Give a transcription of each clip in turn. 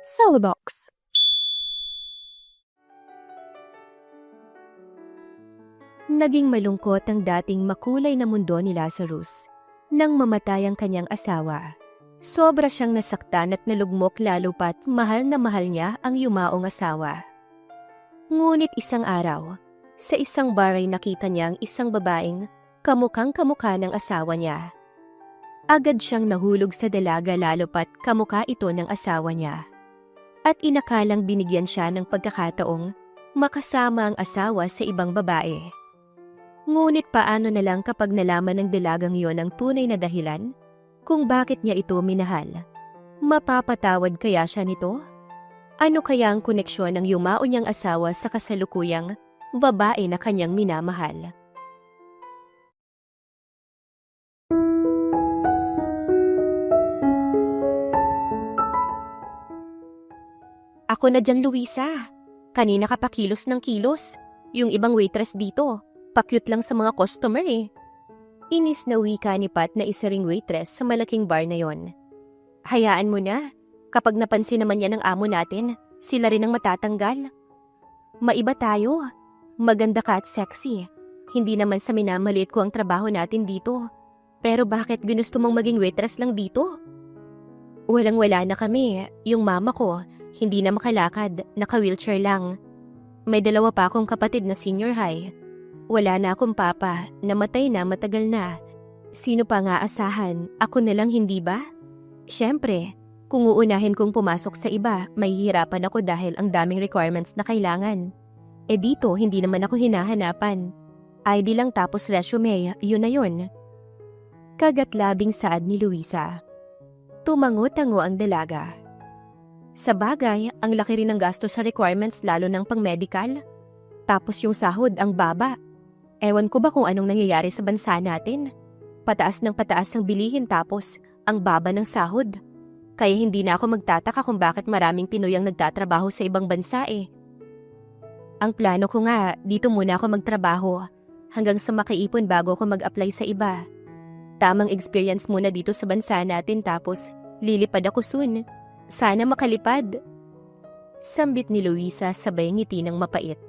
Celebox. Naging malungkot ang dating makulay na mundo ni Lazarus nang mamatay ang kanyang asawa. Sobra siyang nasaktan at nalugmok lalo pat mahal na mahal niya ang yumaong asawa. Ngunit isang araw, sa isang bar ay nakita niya ang isang babaeng kamukhang-kamukha ng asawa niya. Agad siyang nahulog sa dalaga lalo pat kamukha ito ng asawa niya. At inakalang binigyan siya ng pagkakataong makasama ang asawa sa ibang babae. Ngunit paano na lang kapag nalaman ng dalagang iyon ang tunay na dahilan kung bakit niya ito minahal? Mapapatawad kaya siya nito? Ano kaya ang koneksyon ng yumao niyang asawa sa kasalukuyang babae na kanyang minamahal? Ako na dyan, Luisa. Kanina ka pa kilos ng kilos. Yung ibang waitress dito, pa-cute lang sa mga customer eh. Inis na wika ni Pat na isa ring waitress sa malaking bar na yon. Hayaan mo na. Kapag napansin naman yan ng amo natin, sila rin ang matatanggal. Maiba tayo. Maganda ka at sexy. Hindi naman sa minamaliit ko ang trabaho natin dito. Pero bakit ginusto mong maging waitress lang dito? Walang-wala na kami. Yung mama ko, hindi na makalakad, naka-wheelchair lang. May dalawa pa akong kapatid na senior high. Wala na akong papa, namatay na matagal na. Sino pa nga asahan? Ako na lang, hindi ba? Siyempre, kung uunahin kong pumasok sa iba, mahihirapan ako dahil ang daming requirements na kailangan. Eh dito, hindi naman ako hinahanapan. ID lang tapos resume, yun na yun. Kagat-labing saad ni Luisa. Tumango-tango ang dalaga. Sa bagay, ang laki rin ng gasto sa requirements lalo ng pang-medical. Tapos yung sahod ang baba. Ewan ko ba kung anong nangyayari sa bansa natin? Pataas ng pataas ang bilihin tapos ang baba ng sahod. Kaya hindi na ako magtataka kung bakit maraming Pinoy ang nagtatrabaho sa ibang bansa eh. Ang plano ko nga, dito muna ako magtrabaho hanggang sa makaipon bago ako mag-apply sa iba. Tamang experience muna dito sa bansa natin tapos lilipad ako soon. Sana makalipad. Sambit ni Luisa sabay ngiti ng mapait.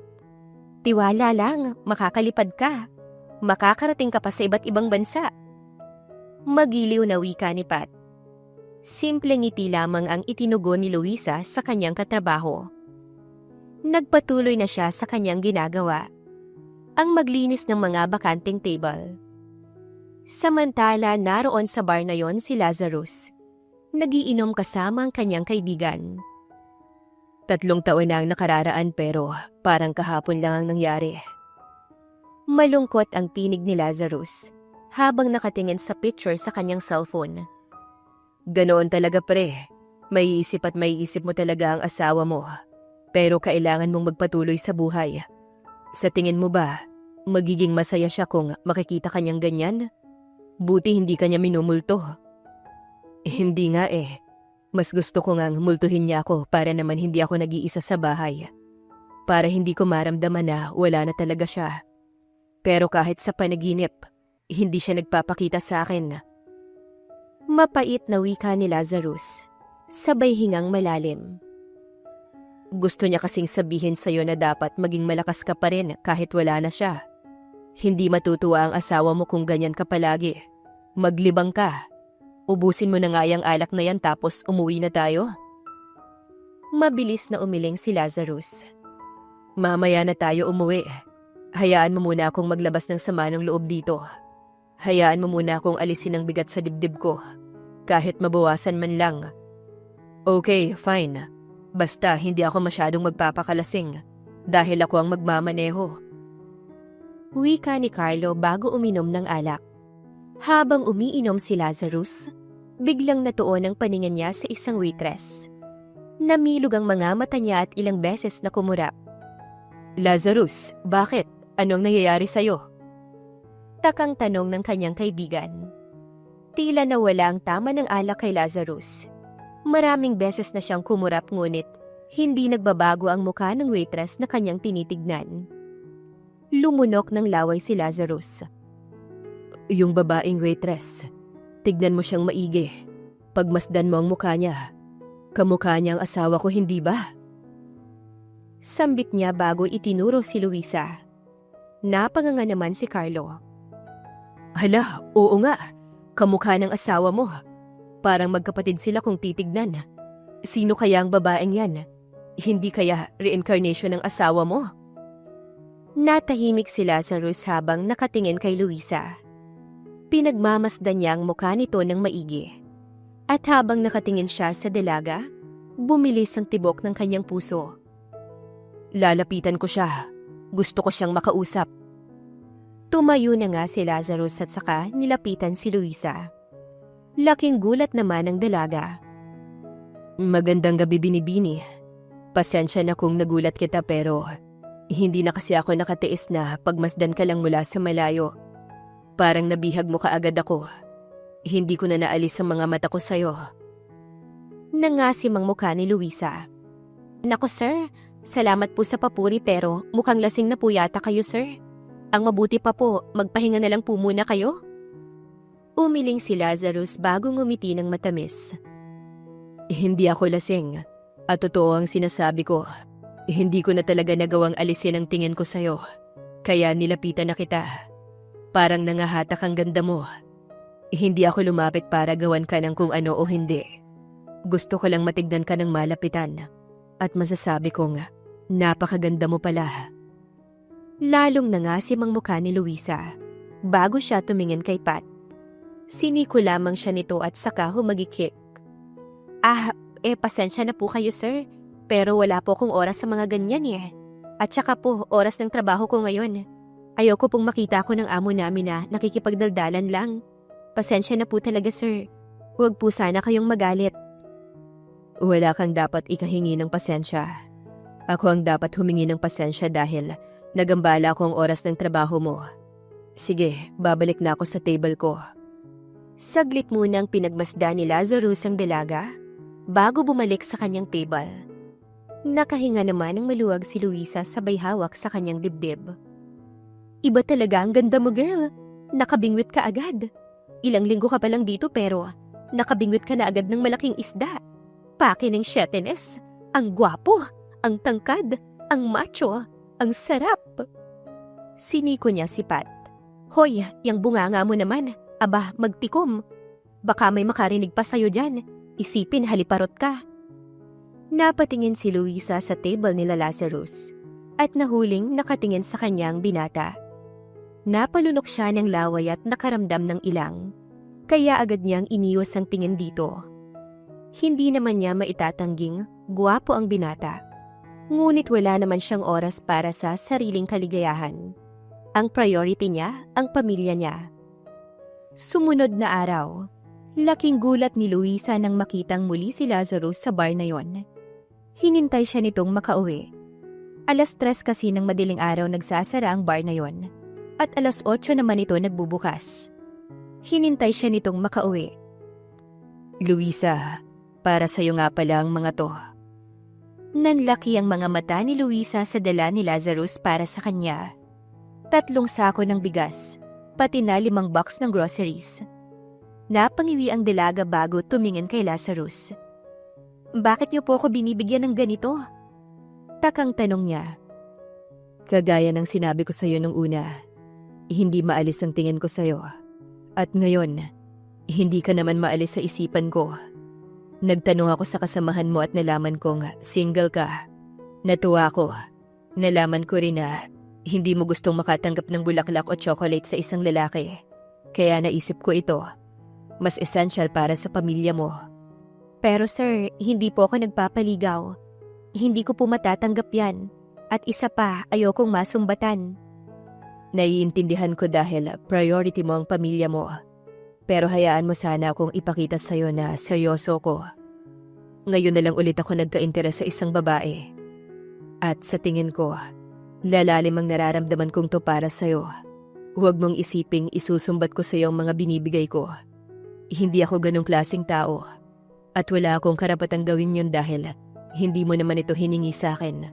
Tiwala lang, makakalipad ka. Makakarating ka pa sa iba't ibang bansa. Magiliw na wika ni Pat. Simple ngiti lamang ang itinugon ni Luisa sa kanyang katrabaho. Nagpatuloy na siya sa kanyang ginagawa. Ang maglinis ng mga bakanting table. Samantala naroon sa bar na yon si Lazarus. Nagiinom kasama ang kanyang kaibigan. 3 taon na ang nakararaan pero parang kahapon lang ang nangyari. Malungkot ang tinig ni Lazarus habang nakatingin sa picture sa kanyang cellphone. Ganoon talaga pre, may isip at may isip mo talaga ang asawa mo. Pero kailangan mong magpatuloy sa buhay. Sa tingin mo ba, magiging masaya siya kung makikita kanyang ganyan? Buti hindi kanya minumulto. Hindi nga eh. Mas gusto ko ngang multuhin niya ako para naman hindi ako nag-iisa sa bahay. Para hindi ko maramdaman na wala na talaga siya. Pero kahit sa panaginip, hindi siya nagpapakita sa akin. Mapait na wika ni Lazarus, sabay hingang malalim. Gusto niya kasing sabihin sa'yo na dapat maging malakas ka pa rin kahit wala na siya. Hindi matutuwa ang asawa mo kung ganyan ka palagi. Maglibang ka. Ubusin mo na nga yung alak na yan tapos umuwi na tayo. Mabilis na umiling si Lazarus. Mamaya na tayo umuwi. Hayaan mo muna akong maglabas ng sama ng loob dito. Hayaan mo muna akong alisin ang bigat sa dibdib ko. Kahit mabawasan man lang. Okay, fine. Basta hindi ako masyadong magpapakalasing. Dahil ako ang magmamaneho. Wika ni Carlo bago uminom ng alak. Habang umiinom si Lazarus, biglang natuon ang paningin niya sa isang waitress. Namilog ang mga mata niya at ilang beses na kumurap. Lazarus, bakit? Anong nangyayari sa'yo? Takang tanong ng kanyang kaibigan. Tila nawala ang tama ng alak kay Lazarus. Maraming beses na siyang kumurap ngunit hindi nagbabago ang mukha ng waitress na kanyang tinitignan. Lumunok ng laway si Lazarus. Yung babaeng waitress, tignan mo siyang maigi. Pagmasdan mo ang mukha niya. Kamukha niyang asawa ko, hindi ba? Sambit niya bago itinuro si Luisa. Napanganga naman si Carlo. Hala, oo nga. Kamukha ng asawa mo. Parang magkapatid sila kung titignan. Sino kaya ang babaeng yan? Hindi kaya reincarnation ng asawa mo? Natahimik si Lazarus habang nakatingin kay Luisa. Pinagmamasdan niya ang mukha nito ng maigi. At habang nakatingin siya sa dalaga, bumilis ang tibok ng kanyang puso. Lalapitan ko siya. Gusto ko siyang makausap. Tumayo na nga si Lazarus at saka nilapitan si Luisa. Laking gulat naman ang dalaga. Magandang gabi, Binibini. Pasensya na kung nagulat kita pero hindi na kasi ako nakatiis na pagmasdan ka lang mula sa malayo. Parang nabihag mo kaagad ako. Hindi ko na naalis ang mga mata ko sa'yo. Nangasim ang mukha ni Luisa. Nako sir, salamat po sa papuri pero mukhang lasing na po yata kayo sir. Ang mabuti pa po, magpahinga na lang po muna kayo. Umiling si Lazarus bago ngumiti ng matamis. Hindi ako lasing. At totoo ang sinasabi ko. Hindi ko na talaga nagawang alisin ang tingin ko sa'yo. Kaya nilapitan na kita. Parang nangahatak ang ganda mo. Hindi ako lumapit para gawan ka ng kung ano o hindi. Gusto ko lang matignan ka ng malapitan. At masasabi kong, napakaganda mo pala. Lalong nangasim ang mukha ni Luisa. Bago siya tumingin kay Pat. Siniko lamang siya nito at saka humagikik. Pasensya na po kayo sir. Pero wala po akong oras sa mga ganyan eh. At saka po, oras ng trabaho ko ngayon. Ayoko pong makita ko ng amo namin na nakikipagdaldalan lang. Pasensya na po talaga sir. Huwag po sana kayong magalit. Wala kang dapat ikahingi ng pasensya. Ako ang dapat humingi ng pasensya dahil nagambala ko ang oras ng trabaho mo. Sige, babalik na ako sa table ko. Saglit munang pinagmasdan ni Lazarus ang dalaga bago bumalik sa kanyang table. Nakahinga naman ng maluwag si Luisa sabay hawak sa kanyang dibdib. Iba talaga ang ganda mo girl. Nakabingwit ka agad. Ilang linggo ka pa lang dito pero nakabingwit ka na agad ng malaking isda. Pake ng shetenes. Ang gwapo, ang tangkad, ang macho, ang sarap. Siniko niya si Pat. Hoy, yang bunganga mo naman. Aba, magtikom. Baka may makarinig pa sa'yo dyan. Isipin haliparot ka. Napatingin si Luisa sa table nila Lazarus at nahuling nakatingin sa kanyang binata. Napalunok siya ng laway at nakaramdam ng ilang, kaya agad niyang iniwas ang tingin dito. Hindi naman niya maitatangging gwapo ang binata, ngunit wala naman siyang oras para sa sariling kaligayahan. Ang priority niya, ang pamilya niya. Sumunod na araw, laking gulat ni Luisa nang makitang muli si Lazarus sa bar na yon. Hinintay siya nitong makauwi. 3:00 kasi ng madaling araw nagsasara ang bar na yon. At 8:00 naman ito nagbubukas. Hinintay siya nitong makauwi. Luisa, para sa'yo nga pala ang mga to. Nanlaki ang mga mata ni Luisa sa dala ni Lazarus para sa kanya. 3 sako ng bigas, pati na 5 box ng groceries. Napangiwi ang dalaga bago tumingin kay Lazarus. Bakit niyo po ako binibigyan ng ganito? Takang tanong niya. Kagaya ng sinabi ko sa'yo nung una, hindi maalis ang tingin ko sa'yo. At ngayon, hindi ka naman maalis sa isipan ko. Nagtanong ako sa kasamahan mo at nalaman kong single ka. Natuwa ako. Nalaman ko rin na hindi mo gustong makatanggap ng bulaklak o chocolate sa isang lalaki. Kaya naisip ko ito. Mas essential para sa pamilya mo. Pero sir, hindi po ako nagpapaligaw. Hindi ko po matatanggap yan. At isa pa, ayokong masumbatan. Naiintindihan ko dahil priority mo ang pamilya mo. Pero hayaan mo sana akong ipakita sa'yo na seryoso ko. Ngayon na lang ulit ako nagka-interes sa isang babae. At sa tingin ko, lalalim ang nararamdaman kong to para sa'yo. Huwag mong isiping isusumbat ko sa'yo ang mga binibigay ko. Hindi ako ganong klaseng tao. At wala akong karapatang gawin yun dahil hindi mo naman ito hiningi sa akin.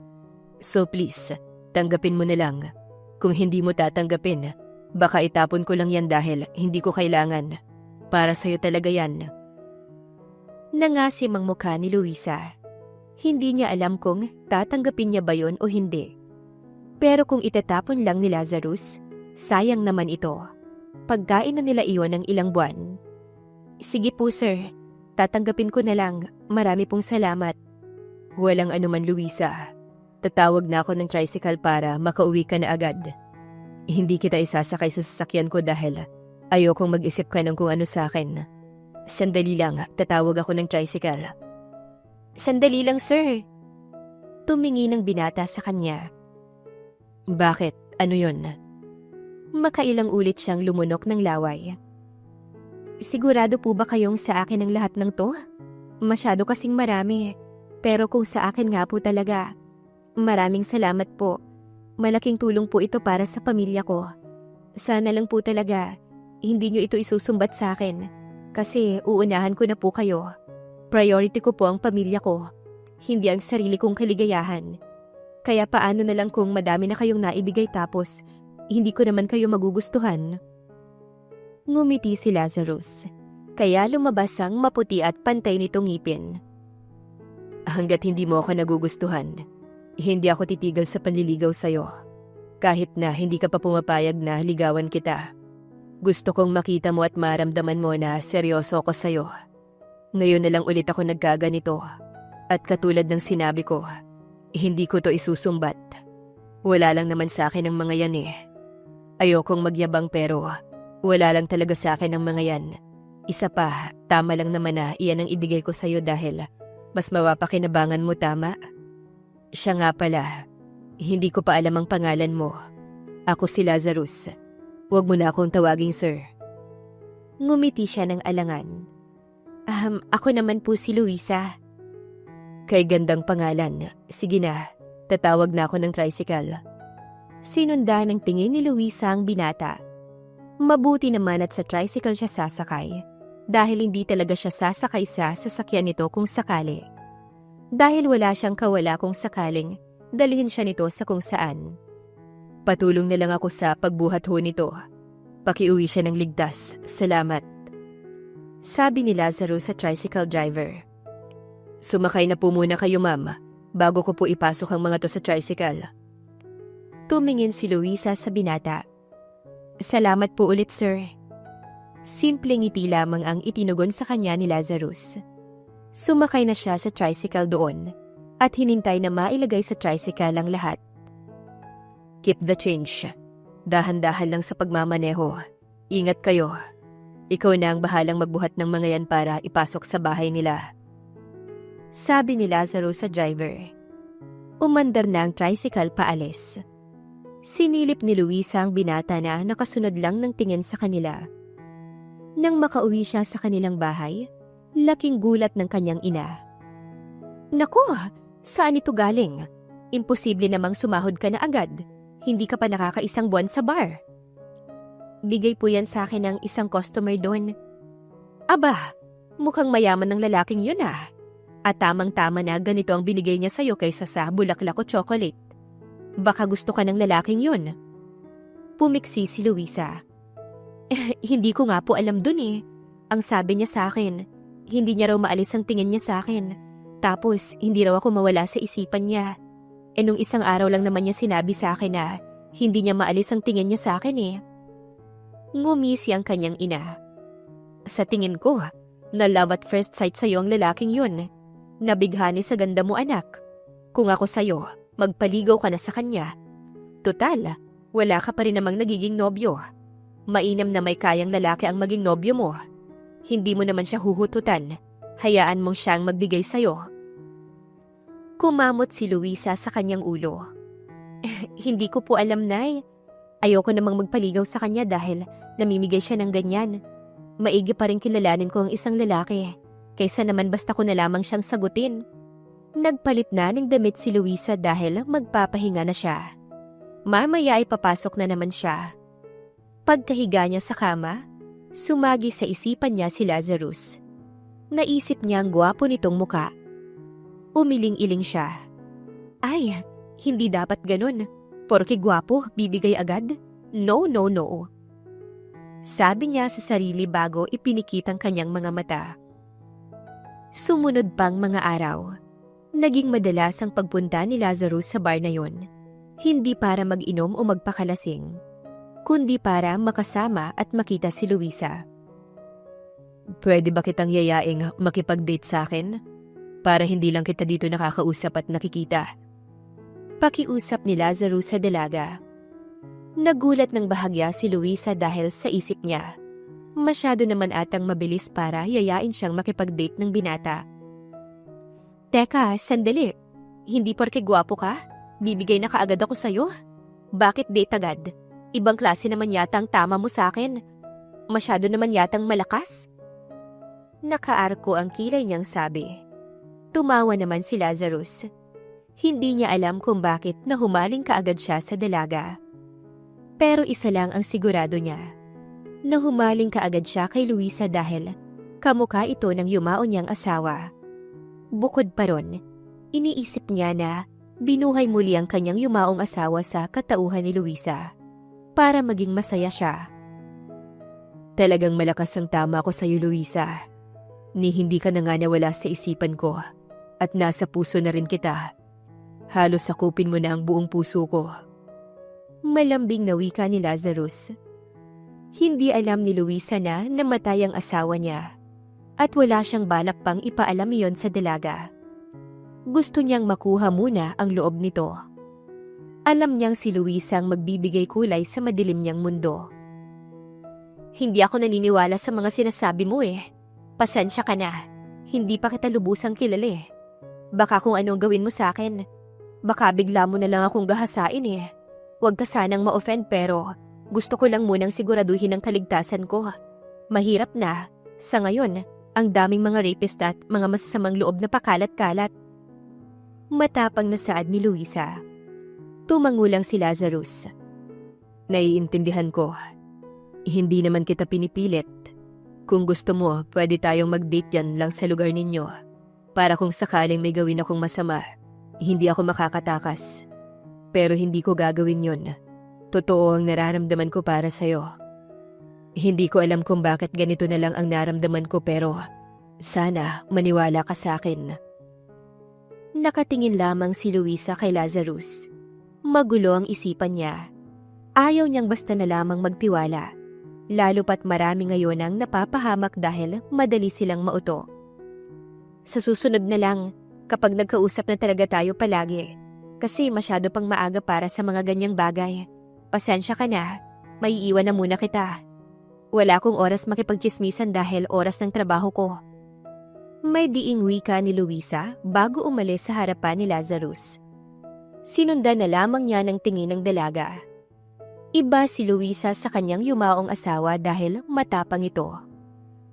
So please, tanggapin mo na lang. Kung hindi mo tatanggapin, baka itapon ko lang yan dahil hindi ko kailangan. Para sa'yo talaga yan. Nangasim ang mukha ni Luisa. Hindi niya alam kung tatanggapin niya ba yun o hindi. Pero kung itatapon lang ni Lazarus, sayang naman ito. Pagkain na nila iyon ng ilang buwan. Sige po sir, tatanggapin ko na lang. Marami pong salamat. Walang anuman Luisa. Tatawag na ako ng tricycle para makauwi ka na agad. Hindi kita isasakay sa sasakyan ko dahil ayokong mag-isip ka ng kung ano sa akin. Sandali lang, tatawag ako ng tricycle. Sandali lang sir. Tumingi ng binata sa kanya. Bakit? Ano yun? Makailang ulit siyang lumunok ng laway. Sigurado po ba kayong sa akin ang lahat ng to? Masyado kasing marami. Pero kung sa akin nga po talaga, maraming salamat po. Malaking tulong po ito para sa pamilya ko. Sana lang po talaga, hindi nyo ito isusumbat sa akin. Kasi uunahan ko na po kayo. Priority ko po ang pamilya ko. Hindi ang sarili kong kaligayahan. Kaya paano na lang kung madami na kayong naibigay tapos hindi ko naman kayo magugustuhan? Ngumiti si Lazarus. Kaya lumabas ang maputi at pantay nitong ngipin. Hanggat hindi mo ako nagugustuhan, hindi ako titigil sa panliligaw sa'yo. Kahit na hindi ka pa pumapayag na ligawan kita. Gusto kong makita mo at maramdaman mo na seryoso ako sa'yo. Ngayon na lang ulit ako nagkaganito. At katulad ng sinabi ko, hindi ko to isusumbat. Wala lang naman sa akin ang mga yan eh. Ayokong magyabang pero wala lang talaga sa akin ang mga yan. Isa pa, tama lang naman na iyan ang ibigay ko sa'yo dahil mas mapapakinabangan mo, tama? Siya nga pala, hindi ko pa alam ang pangalan mo. Ako si Lazarus. Huwag mo na akong tawaging sir. Ngumiti siya ng alangan. Ako naman po si Luisa. Kay gandang pangalan. Sige na, tatawag na ako ng tricycle. Sinunda ng tingin ni Luisa ang binata. Mabuti naman at sa tricycle siya sasakay. Dahil hindi talaga siya sasakay sa sasakyan nito kung sakali. Dahil wala siyang kawala kung sakaling dalhin siya nito sa kung saan. Patulong na lang ako sa pagbuhat ho nito. Pakiuwi siya ng ligtas. Salamat. Sabi ni Lazarus sa tricycle driver. Sumakay na po muna kayo ma'am, bago ko po ipasok ang mga to sa tricycle. Tumingin si Luisa sa binata. Salamat po ulit sir. Simpleng ngiti lamang ang itinugon sa kanya ni Lazarus. Sumakay na siya sa tricycle doon at hinintay na mailagay sa tricycle ang lahat. Keep the change. Dahan-dahan lang sa pagmamaneho. Ingat kayo. Ikaw na ang bahalang magbuhat ng mga yan para ipasok sa bahay nila. Sabi ni Lazarus sa driver. Umandar na ang tricycle paalis. Sinilip ni Luisa ang binata na nakasunod lang ng tingin sa kanila. Nang makauwi siya sa kanilang bahay, laking gulat ng kanyang ina. Naku, saan ito galing? Imposible namang sumahod ka na agad. Hindi ka pa nakakaisang buwan sa bar. Bigay po yan sa akin ng isang customer doon. Aba, mukhang mayaman ng lalaking yun ah. At tamang-tama na ganito ang binigay niya sa'yo kaysa sa bulaklak o chocolate. Baka gusto ka ng lalaking yun. Pumiksi si Luisa. Hindi ko nga po alam dun eh. Ang sabi niya sa akin, hindi niya raw maalis ang tingin niya sa akin. Tapos, hindi raw ako mawala sa isipan niya. Nung isang araw lang naman niya sinabi sa akin na hindi niya maalis ang tingin niya sa akin eh. Ngumisi ang kanyang ina. Sa tingin ko, na love at first sight sa'yo ang lalaking yun. Nabighani sa ganda mo anak. Kung ako sa'yo, magpaligaw ka na sa kanya. Total, wala ka pa rin namang nagiging nobyo. Mainam na may kayang lalaki ang maging nobyo mo. Hindi mo naman siya huhututan. Hayaan mong siyang magbigay sa'yo. Kumamot si Luisa sa kanyang ulo. Hindi ko po alam, Nay. Ayoko namang magpaligaw sa kanya dahil namimigay siya ng ganyan. Maigi pa rin kilalanin ko ang isang lalaki. Kaysa naman basta ko na lamang siyang sagutin. Nagpalit na ng damit si Luisa dahil magpapahinga na siya. Mamaya ay papasok na naman siya. Pagkahiga niya sa kama, sumagi sa isipan niya si Lazarus. Naisip niya ang gwapo nitong muka. Umiling-iling siya. Ay, hindi dapat ganun. Porke gwapo, bibigay agad? No, no, no. Sabi niya sa sarili bago ipinikit ang kanyang mga mata. Sumunod pang mga araw. Naging madalas ang pagpunta ni Lazarus sa bar na yon. Hindi para mag-inom o magpakalasing, kundi para makasama at makita si Luisa. Pwede ba kitang yayaing makipag-date sa akin? Para hindi lang kita dito nakakausap at nakikita. Pakiusap ni Lazarus sa dalaga. Nagulat ng bahagya si Luisa dahil sa isip niya. Masyado naman atang mabilis para yayain siyang makipag-date ng binata. Teka, sandali. Hindi porke gwapo ka? Bibigay na kaagad ako sa'yo? Bakit date agad? Ibang klase naman yata ang tama mo sa akin. Masyado naman yatang malakas. Nakaarko ang kilay niyang sabi. Tumawa naman si Lazarus. Hindi niya alam kung bakit nahumaling kaagad siya sa dalaga. Pero isa lang ang sigurado niya. Nahumaling kaagad siya kay Luisa dahil kamukha ito ng yumao niyang asawa. Bukod pa ron, iniisip niya na binuhay muli ang kanyang yumaong asawa sa katauhan ni Luisa para maging masaya siya. Talagang malakas ang tama ko sa iyo, Luisa. Ni hindi ka na nga nawala sa isipan ko at nasa puso na rin kita. Halos sakupin mo na ang buong puso ko. Malambing na wika ni Lazarus. Hindi alam ni Luisa na namatay ang asawa niya at wala siyang balak pang ipaalam iyon sa dalaga. Gusto niyang makuha muna ang loob nito. Alam niyang si Luisa ang magbibigay kulay sa madilim niyang mundo. Hindi ako naniniwala sa mga sinasabi mo eh. Pasensya ka na. Hindi pa kita lubusang kilala eh. Baka kung anong gawin mo sa akin. Baka bigla mo na lang akong gahasain eh. Huwag ka sanang ma-offend pero gusto ko lang munang siguraduhin ang kaligtasan ko. Mahirap na. Sa ngayon, ang daming mga rapist at mga masasamang loob na pakalat-kalat. Matapang na saad ni Luisa. Tumangulang si Lazarus. Naiintindihan ko. Hindi naman kita pinipilit. Kung gusto mo, pwede tayong mag-date yan lang sa lugar ninyo. Para kung sakaling may gawin akong masama, hindi ako makakatakas. Pero hindi ko gagawin yon. Totoo ang nararamdaman ko para sa'yo. Hindi ko alam kung bakit ganito na lang ang naramdaman ko pero sana maniwala ka sa akin. Nakatingin lamang si Luisa kay Lazarus. Magulo ang isipan niya. Ayaw niyang basta na lamang magtiwala. Lalo pat marami ngayon ang napapahamak dahil madali silang mauto. Sa susunod na lang, kapag nagkausap na talaga tayo palagi. Kasi masyado pang maaga para sa mga ganyang bagay. Pasensya ka na, may iwan na muna kita. Wala akong oras makipagchismisan dahil oras ng trabaho ko. May diing wika ni Luisa bago umalis sa harapan ni Lazarus. Sinundan na lamang niya ng tingin ng dalaga. Iba si Luisa sa kanyang yumaong asawa dahil matapang ito.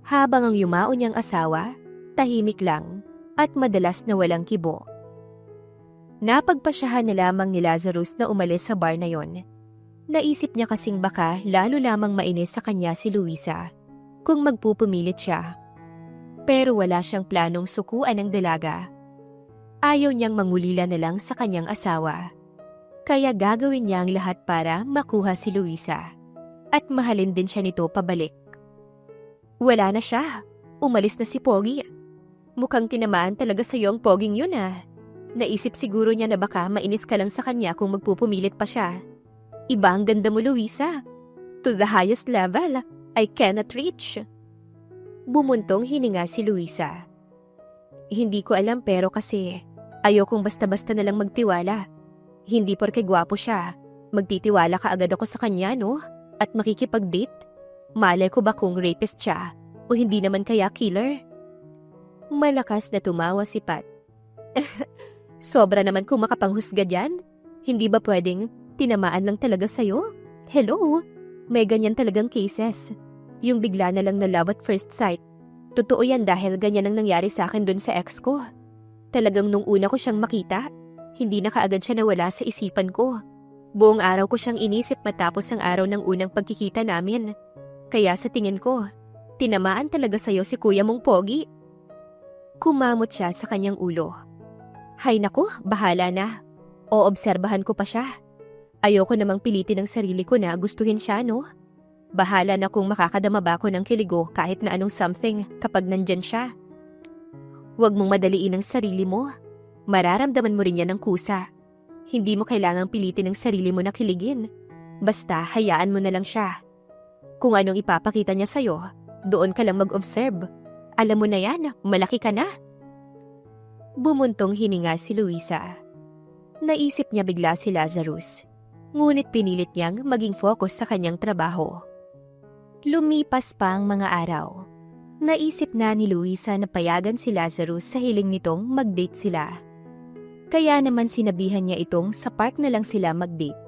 Habang ang yumao niyang asawa, tahimik lang at madalas na walang kibo. Napagpasyahan na lamang ni Lazarus na umalis sa bar na yon. Naisip niya kasing baka lalo lamang mainis sa kanya si Luisa kung magpupumilit siya. Pero wala siyang planong sukuan ng dalaga. Ayaw niyang mangulila na lang sa kanyang asawa. Kaya gagawin niya ang lahat para makuha si Luisa. At mahalin din siya nito pabalik. Wala na siya. Umalis na si Pogi. Mukhang tinamaan talaga sa iyo ang Poging yun ah. Naisip siguro niya na baka mainis ka lang sa kanya kung magpupumilit pa siya. Iba ang ganda mo, Luisa. To the highest level, I cannot reach. Bumuntong hininga si Luisa. Hindi ko alam pero kasi ayokong basta-basta na lang magtiwala. Hindi porke gwapo siya, magtitiwala ka agad ako sa kanya, no? At makikipag-date? Malay ko ba kung rapist siya? O hindi naman kaya killer? Malakas na tumawa si Pat. Sobra naman kung makapanghusga dyan. Hindi ba pwedeng tinamaan lang talaga sa'yo? Hello? May ganyan talagang cases. Yung bigla na lang na love at first sight. Totoo yan dahil ganyan ang nangyari sa akin dun sa ex ko. Talagang nung una ko siyang makita, hindi na kaagad siya nawala sa isipan ko. Buong araw ko siyang inisip matapos ang araw ng unang pagkikita namin. Kaya sa tingin ko, tinamaan talaga sa'yo si kuya mong Pogi. Kumamot siya sa kanyang ulo. Hay naku, bahala na. Oobserbahan ko pa siya. Ayoko namang pilitin ang sarili ko na gustuhin siya, no? Bahala na kung makakadama ba ako ng kiligo kahit na anong something kapag nandyan siya. Huwag mong madaliin ang sarili mo. Mararamdaman mo rin yan ng kusa. Hindi mo kailangang pilitin ang sarili mo na kiligin. Basta hayaan mo na lang siya. Kung anong ipapakita niya sa'yo, doon ka lang mag-observe. Alam mo na yan, malaki ka na. Bumuntong hininga si Luisa. Naisip niya bigla si Lazarus. Ngunit pinilit niyang maging focus sa kanyang trabaho. Lumipas pa ang mga araw. Naisip na ni Luisa na payagan si Lazarus sa hiling nitong mag-date sila. Kaya naman sinabihan niya itong sa park na lang sila mag-date.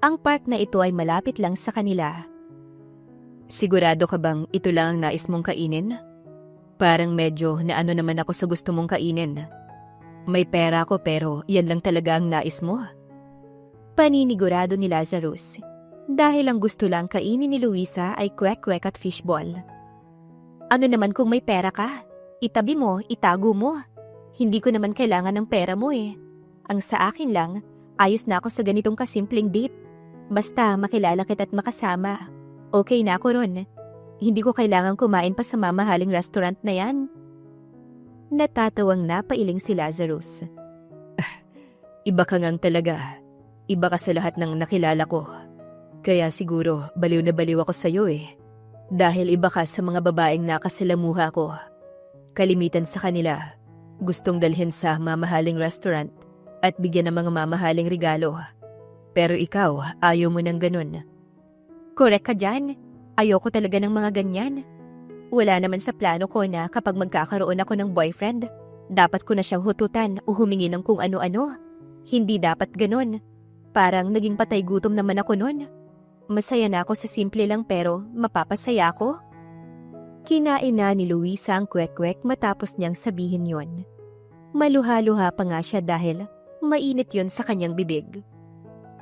Ang park na ito ay malapit lang sa kanila. Sigurado ka bang ito lang ang nais mong kainin? Parang medyo naano naman ako sa gusto mong kainin. May pera ko pero yan lang talaga ang nais mo. Paninigurado ni Lazarus. Dahil ang gusto lang kainin ni Luisa ay kwek-kwek at fishball. Ano naman kung may pera ka? Itabi mo, itago mo. Hindi ko naman kailangan ng pera mo eh. Ang sa akin lang, ayos na ako sa ganitong kasimpleng date. Basta makilala kita at makasama. Okay na ako ron. Hindi ko kailangan kumain pa sa mamahaling restaurant na yan. Natatawang napailing si Lazarus. Iba ka ngang talaga. Iba ka sa lahat ng nakilala ko. Kaya siguro baliw na baliw ako sa'yo eh. Dahil iba ka sa mga babaeng nakasalamuha ko. Kalimitan sa kanila, gustong dalhin sa mamahaling restaurant at bigyan ng mga mamahaling regalo. Pero ikaw, ayaw mo ng ganun. Correct ka dyan. Ayoko talaga ng mga ganyan. Wala naman sa plano ko na kapag magkakaroon ako ng boyfriend, dapat ko na siyang hututan o humingi ng kung ano-ano. Hindi dapat ganun. Parang naging patay gutom naman ako nun. Masaya na ako sa simple lang pero mapapasaya ako. Kinain na ni Luisa ang kwek-kwek matapos niyang sabihin yon. Maluha-luha pa nga siya dahil mainit yon sa kanyang bibig.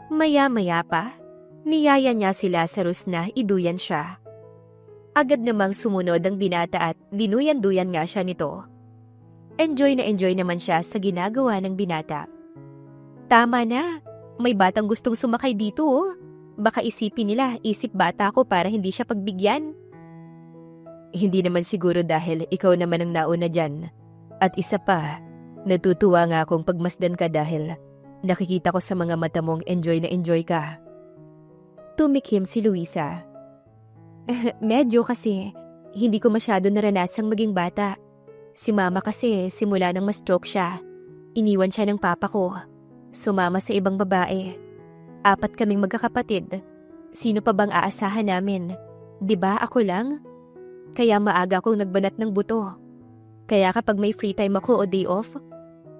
Maya-maya pa, niyaya niya si Lazarus na iduyan siya. Agad namang sumunod ang binata at dinuyan-duyan nga siya nito. Enjoy naman siya sa ginagawa ng binata. Tama na, may batang gustong sumakay dito oh. Baka isipin nila, isip bata ko para hindi siya pagbigyan. Hindi naman siguro dahil ikaw naman ang nauna dyan. At isa pa, natutuwa nga akong pagmasdan ka dahil nakikita ko sa mga mata mong enjoy na enjoy ka. Tumikim si Luisa. Medyo kasi, hindi ko masyado naranasang maging bata. Si mama kasi simula nang ma-stroke siya. Iniwan siya ng papa ko. Sumama sa ibang babae. 4 kaming magkakapatid. Sino pa bang aasahan namin? 'Di ba ako lang? Kaya maaga akong nagbanat ng buto. Kaya kapag may free time ako o day off,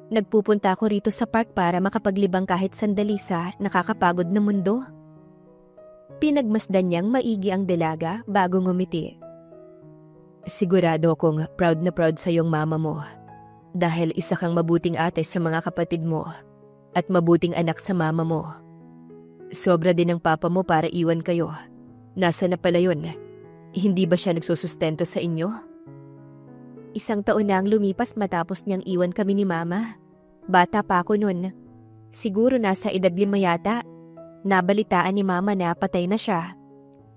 nagpupunta ako rito sa park para makapaglibang kahit sandali sa nakakapagod na mundo. Pinagmasdan niyang maigi ang dalaga bago ngumiti. Sigurado akong proud na proud sa iyong mama mo. Dahil isa kang mabuting ate sa mga kapatid mo at mabuting anak sa mama mo. Sobra din ng papa mo para iwan kayo. Nasaan na pala yun? Hindi ba siya nagsusustento sa inyo? 1 taon na ang lumipas matapos niyang iwan kami ni mama. Bata pa ako nun. Siguro nasa edad 5 yata. Nabalitaan ni mama na patay na siya.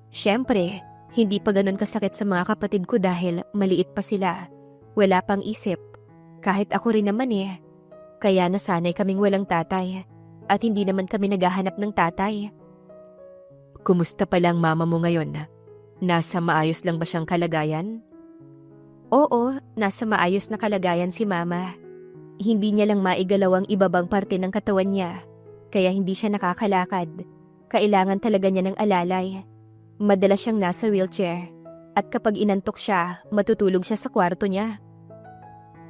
Siyempre, hindi pa ganun kasakit sa mga kapatid ko dahil maliit pa sila. Wala pang isip. Kahit ako rin naman eh. Kaya nasanay kaming walang tatay. At hindi naman kami naghahanap ng tatay. Kumusta pala ang mama mo ngayon? Nasa maayos lang ba siyang kalagayan? Oo, nasa maayos na kalagayan si mama. Hindi niya lang maigalaw ang ibabang parte ng katawan niya. Kaya hindi siya nakakalakad. Kailangan talaga niya ng alalay. Madalas siyang nasa wheelchair. At kapag inantok siya, matutulog siya sa kwarto niya.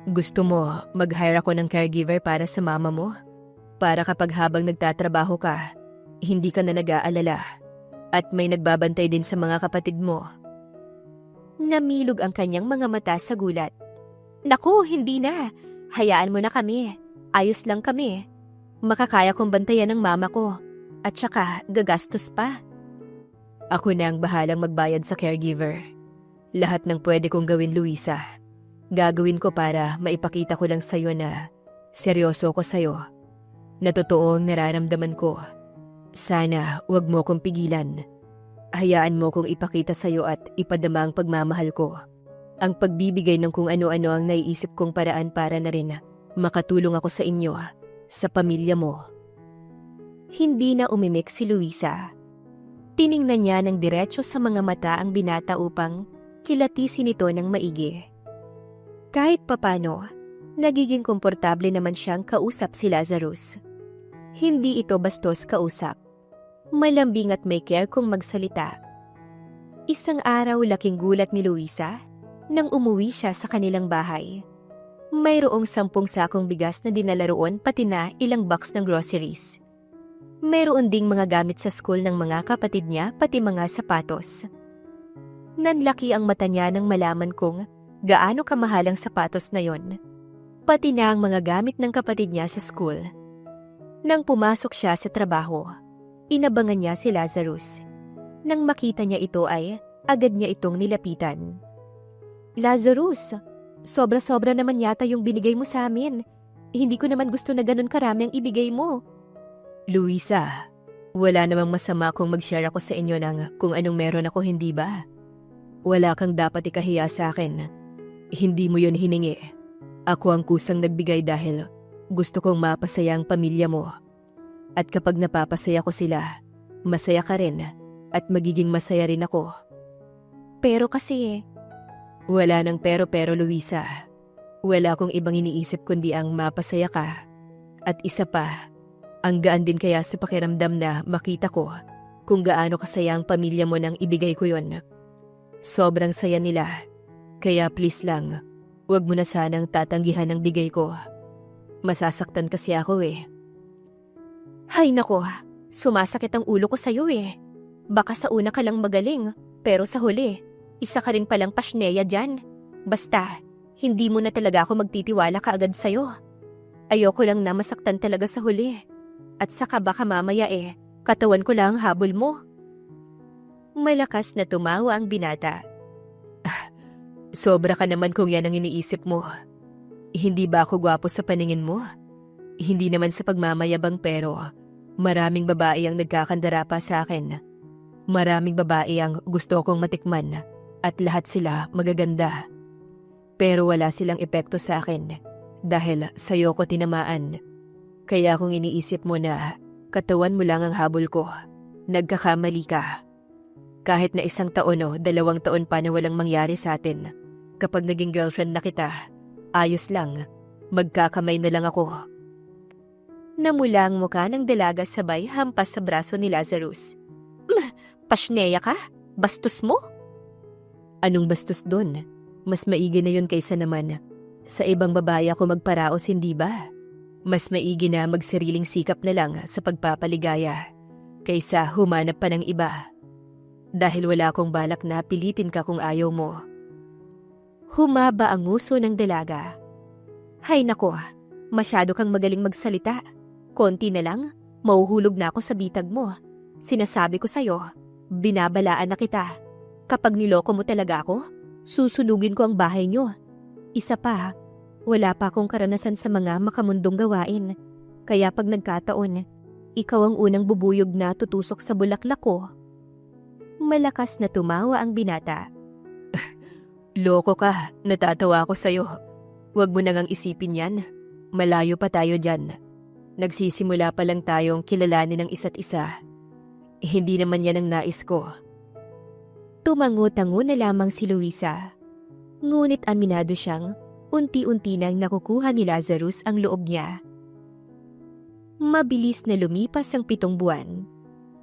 Gusto mo mag-hire ako ng caregiver para sa mama mo? Para kapag habang nagtatrabaho ka, hindi ka na nag-aalala at may nagbabantay din sa mga kapatid mo. Namilog ang kanyang mga mata sa gulat. Naku, hindi na. Hayaan mo na kami. Ayos lang kami. Makakaya kong bantayan ng mama ko. At saka, gagastos pa. Ako na ang bahalang magbayad sa caregiver. Lahat ng pwede kong gawin, Luisa. Gagawin ko para maipakita ko lang sa'yo na seryoso ko sa'yo. Na totoong nararamdaman ko. Sana wag mo kong pigilan. Hayaan mo kong ipakita sa'yo at ipadama ang pagmamahal ko. Ang pagbibigay ng kung ano-ano ang naiisip kong paraan para na rin makatulong ako sa inyo, sa pamilya mo. Hindi na umimik si Luisa. Tiningnan niya ng diretso sa mga mata ang binata upang kilatisin ito ng maigi. Kahit papano, nagiging komportable naman siyang kausap si Lazarus. Hindi ito bastos kausap. Malambing at may care kung magsalita. Isang araw laking gulat ni Luisa nang umuwi siya sa kanilang bahay. Mayroong 10 sakong bigas na dinala roon pati na ilang box ng groceries. Mayroon ding mga gamit sa school ng mga kapatid niya pati mga sapatos. Nanlaki ang mata niya nang malaman kung gaano kamahal ang sapatos na yon. Pati na ang mga gamit ng kapatid niya sa school. Nang pumasok siya sa trabaho, inabangan niya si Lazarus. Nang makita niya ito ay agad niya itong nilapitan. Lazarus, sobra-sobra naman yata yung binigay mo sa amin. Hindi ko naman gusto na ganun karami ang ibigay mo. Luisa, wala namang masama kung mag-share ako sa inyo ng kung anong meron ako, hindi ba? Wala kang dapat ikahiya sa akin. Hindi mo yun hiningi. Ako ang kusang nagbigay dahil gusto kong mapasaya ang pamilya mo. At kapag napapasaya ko sila, masaya ka rin at magiging masaya rin ako. Pero kasi... Wala nang pero Luisa. Wala akong ibang iniisip kundi ang mapasaya ka. At isa pa, ang gaan din kaya sa pakiramdam na makita ko kung gaano kasaya ang pamilya mo nang ibigay ko yon. Sobrang saya nila. Kaya please lang, huwag mo na sanang tatanggihan ang bigay ko. Masasaktan kasi ako eh. Hay nako, sumasakit ang ulo ko sa'yo eh. Baka sa una ka lang magaling, pero sa huli, isa ka rin palang pasneya dyan. Basta, hindi mo na talaga ako magtitiwala kaagad sa'yo. Ayoko lang na masaktan talaga sa huli. At saka baka mamaya katawan ko lang ang habol mo. Malakas na tumawa ang binata. Sobra ka naman kung yan ang iniisip mo. Hindi ba ako gwapo sa paningin mo? Hindi naman sa pagmamayabang pero maraming babae ang nagkakandara pa sa akin. Maraming babae ang gusto kong matikman at lahat sila magaganda. Pero wala silang epekto sa akin dahil sa'yo ko tinamaan. Kaya kung iniisip mo na katawan mo lang ang habol ko, nagkakamali ka. Kahit na 1 taon o 2 taon pa na walang mangyari sa atin, kapag naging girlfriend na kita, ayos lang, magkakamay na lang ako. Namula ang mukha ng dalaga sabay hampas sa braso ni Lazarus. Pasneya ka? Bastos mo? Anong bastos doon? Mas maigi na yun kaysa naman sa ibang babae ako magparaos, hindi ba? Mas maigi na magsariling sikap na lang sa pagpapaligaya kaysa humanap pa ng iba. Dahil wala akong balak na pilitin ka kung ayaw mo. Humaba ang nguso ng dalaga. Hay nako, masyado kang magaling magsalita. Konti na lang, mauhulog na ako sa bitag mo. Sinasabi ko sa'yo, binabalaan na kita. Kapag niloko mo talaga ako, susunugin ko ang bahay nyo. Isa pa, wala pa akong karanasan sa mga makamundong gawain. Kaya pag nagkataon, ikaw ang unang bubuyog na tutusok sa bulaklak ko. Malakas na tumawa ang binata. Loko ka, natatawa ako sa'yo. Huwag mo nang isipin yan. Malayo pa tayo dyan. Nagsisimula pa lang tayong kilalanin ng isa't isa. Hindi naman yan ang nais ko. Tumango-tango na lamang si Luisa. Ngunit aminado siyang unti-unti nang nakukuha ni Lazarus ang loob niya. Mabilis na lumipas ang 7 buwan.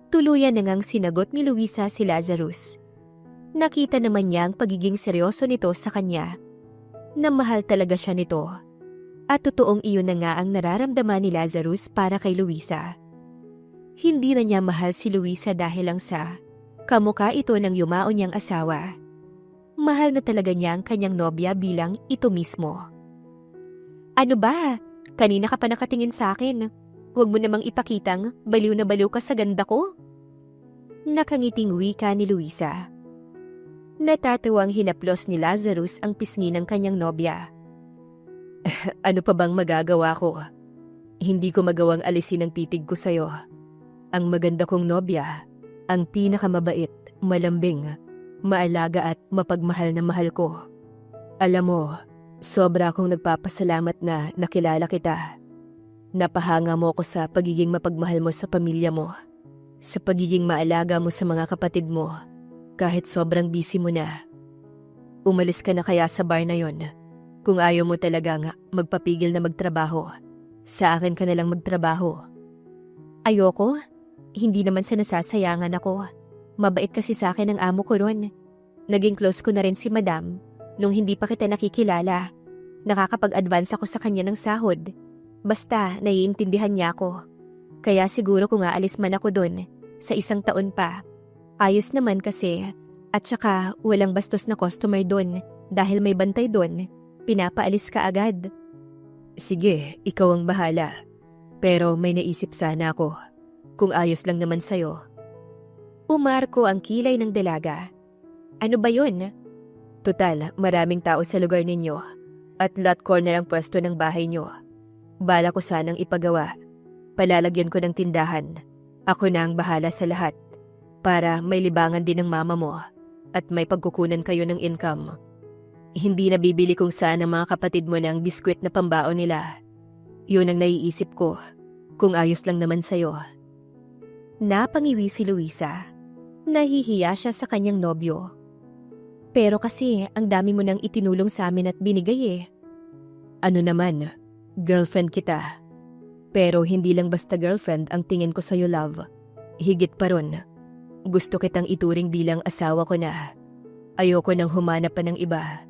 Tuluyan na ngang sinagot ni Luisa si Lazarus. Nakita naman niya ang pagiging seryoso nito sa kanya. Na mahal talaga siya nito. At totoong iyon na nga ang nararamdaman ni Lazarus para kay Luisa. Hindi na niya mahal si Luisa dahil lang sa kamukha ito ng yumao niyang asawa. Mahal na talaga niya ang kanyang nobya bilang ito mismo. Ano ba? Kanina ka pa nakatingin sa akin. Huwag mo namang ipakitang baliw na baliw ka sa ganda ko. Nakangiting wika ni Luisa. Natatawang hinaplos ni Lazarus ang pisngi ng kanyang nobya. Ano pa bang magagawa ko? Hindi ko magawang alisin ang titig ko sa'yo. Ang maganda kong nobya, ang pinakamabait, malambing, maalaga at mapagmahal na mahal ko. Alam mo, sobra akong nagpapasalamat na nakilala kita. Napahanga mo ko sa pagiging mapagmahal mo sa pamilya mo, sa pagiging maalaga mo sa mga kapatid mo, kahit sobrang busy mo na. Umalis ka na kaya sa bar na yon? Kung ayaw mo talaga nga magpapigil na magtrabaho, sa akin ka nalang magtrabaho. Ayoko. Hindi naman sa nasasayangan ako. Mabait kasi sa akin ang amo ko ron. Naging close ko na rin si Madam nung hindi pa kita nakikilala. Nakakapag-advance ako sa kanya ng sahod. Basta naiintindihan niya ako. Kaya siguro kung aalis man ako dun, sa 1 taon pa. Ayos naman kasi. At saka walang bastos na customer dun. Dahil may bantay dun, pinapaalis ka agad. Sige, ikaw ang bahala. Pero may naisip sana ako. Kung ayos lang naman sa'yo. Umarko ang kilay ng dalaga. Ano ba yun? Tutal, maraming tao sa lugar ninyo. At lot corner ang pwesto ng bahay nyo. Bala ko sanang ipagawa. Palalagyan ko ng tindahan. Ako na ang bahala sa lahat. Para may libangan din ng mama mo. At may pagkukunan kayo ng income. Hindi na bibili kung saan ang mga kapatid mo ng biskwit na pambaon nila. Yun ang naiisip ko. Kung ayos lang naman sa'yo. Napangiwi si Luisa. Nahihiya siya sa kanyang nobyo. Pero kasi ang dami mo nang itinulong sa amin at binigay eh. Ano naman, girlfriend kita. Pero hindi lang basta girlfriend ang tingin ko sa'yo, love. Higit pa ron. Gusto kitang ituring bilang asawa ko na. Ayoko nang humanap pa ng iba.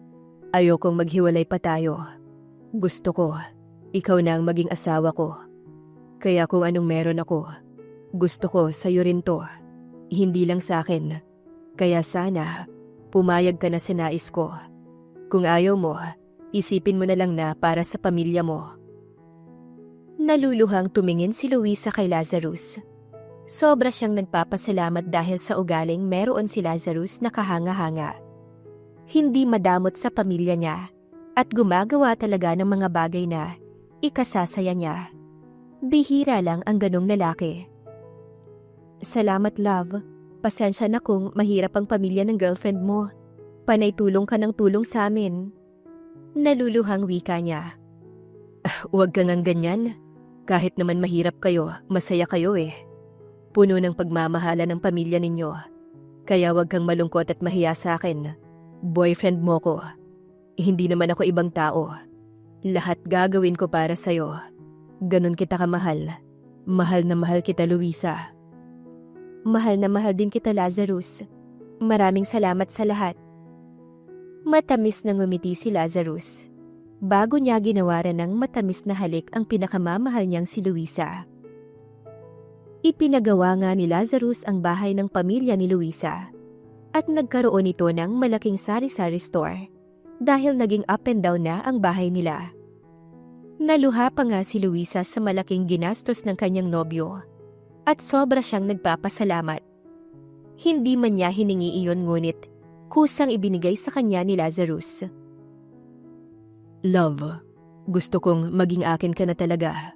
Ayokong maghiwalay pa tayo. Gusto ko, ikaw na ang maging asawa ko. Kaya kung anong meron ako, gusto ko sa'yo rin to. Hindi lang sa akin. Kaya sana, pumayag ka na sa nais ko. Kung ayaw mo, isipin mo na lang na para sa pamilya mo. Naluluhang tumingin si Luisa kay Lazarus. Sobra siyang nagpapasalamat dahil sa ugaling meron si Lazarus na kahanga-hanga. Hindi madamot sa pamilya niya at gumagawa talaga ng mga bagay na ikasasaya niya. Bihira lang ang ganong lalaki. Salamat, love. Pasensya na kung mahirap ang pamilya ng girlfriend mo. Panay tulong ka ng tulong sa amin. Naluluhang wika niya. Huwag kang ang ganyan. Kahit naman mahirap kayo, masaya kayo eh. Puno ng pagmamahala ng pamilya ninyo. Kaya huwag kang malungkot at mahiya sa akin. Boyfriend mo ko. Hindi naman ako ibang tao. Lahat gagawin ko para sa'yo. Ganon kita kamahal. Mahal na mahal kita, Luisa. Mahal na mahal din kita, Lazarus. Maraming salamat sa lahat. Matamis na ngumiti si Lazarus. Bago niya ginawaran ng matamis na halik ang pinakamamahal niyang si Luisa. Ipinagawa nga ni Lazarus ang bahay ng pamilya ni Luisa. At nagkaroon ito ng malaking sari-sari store. Dahil naging up and down na ang bahay nila. Naluha pa nga si Luisa sa malaking ginastos ng kanyang nobyo. At sobra siyang nagpapasalamat. Hindi man niya hiningi iyon ngunit kusang ibinigay sa kanya ni Lazarus. Love, gusto kong maging akin ka na talaga.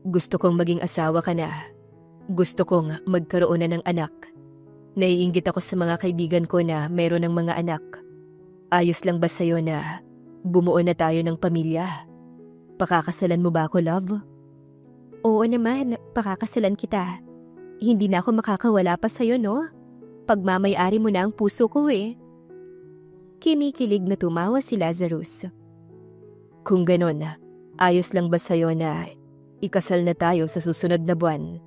Gusto kong maging asawa ka na. Gusto kong magkaroon na ng anak. Naiinggit ako sa mga kaibigan ko na meron ng mga anak. Ayos lang ba sa'yo na bumuo na tayo ng pamilya? Pakakasalan mo ba ako, love? Oo naman, pakakasalan kita. Hindi na ako makakawala pa sa'yo, no? Pagmamay-ari mo na ang puso ko eh. Kinikilig na tumawa si Lazarus. Kung ganon, ayos lang ba sa'yo na ikasal na tayo sa susunod na buwan?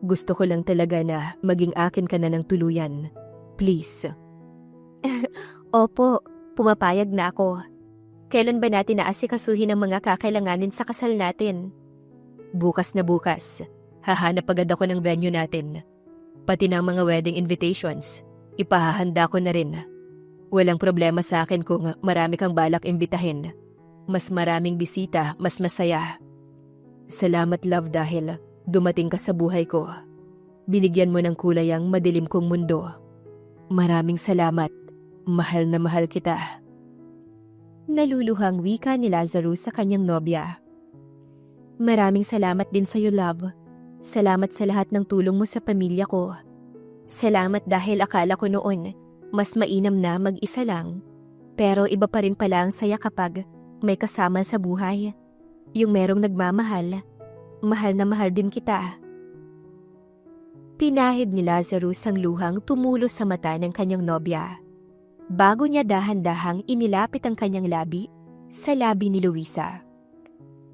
Gusto ko lang talaga na maging akin ka na ng tuluyan. Please. Opo, pumapayag na ako. Kailan ba natin naasikasuhin ang mga kakailanganin sa kasal natin? Bukas na bukas. Hahanap agad ako ng venue natin. Pati ng mga wedding invitations. Ipahahanda ko na rin. Walang problema sa akin kung marami kang balak imbitahin. Mas maraming bisita, mas masaya. Salamat, love, dahil dumating ka sa buhay ko. Binigyan mo ng kulay ang madilim kong mundo. Maraming salamat. Mahal na mahal kita. Naluluhang wika ni Lazarus sa kanyang nobya. Maraming salamat din sa'yo, love. Salamat sa lahat ng tulong mo sa pamilya ko. Salamat dahil akala ko noon, mas mainam na mag-isa lang. Pero iba pa rin pala ang saya kapag may kasama sa buhay. Yung merong nagmamahal, mahal na mahal din kita. Pinahid ni Lazarus ang luhang tumulo sa mata ng kanyang nobya. Bago niya dahan-dahang inilapit ang kanyang labi sa labi ni Luisa.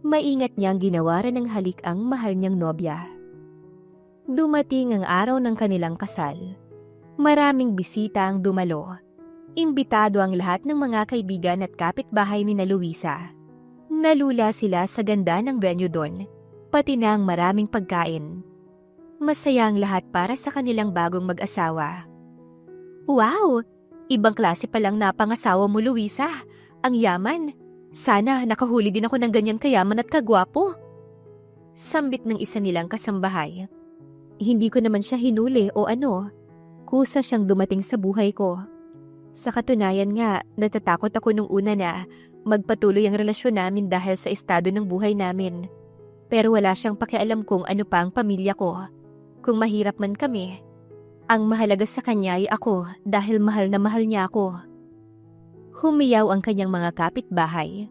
Maingat niyang ginawaran ng halik ang mahal niyang nobya. Dumating ang araw ng kanilang kasal. Maraming bisita ang dumalo. Imbitado ang lahat ng mga kaibigan at kapitbahay ni na Luisa. Nalula sila sa ganda ng venue doon, pati na ang maraming pagkain. Masaya ang lahat para sa kanilang bagong mag-asawa. Wow! Ibang klase palang napangasawa mo, Luisa. Ang yaman. Sana nakahuli din ako ng ganyan kayaman at kagwapo. Sambit ng isa nilang kasambahay. Hindi ko naman siya hinuli o ano. Kusa siyang dumating sa buhay ko. Sa katunayan nga, natatakot ako nung una na magpatuloy ang relasyon namin dahil sa estado ng buhay namin. Pero wala siyang pakialam kung ano pa ang pamilya ko. Kung mahirap man kami, ang mahalaga sa kanya ay ako dahil mahal na mahal niya ako. Humiyaw ang kanyang mga kapitbahay.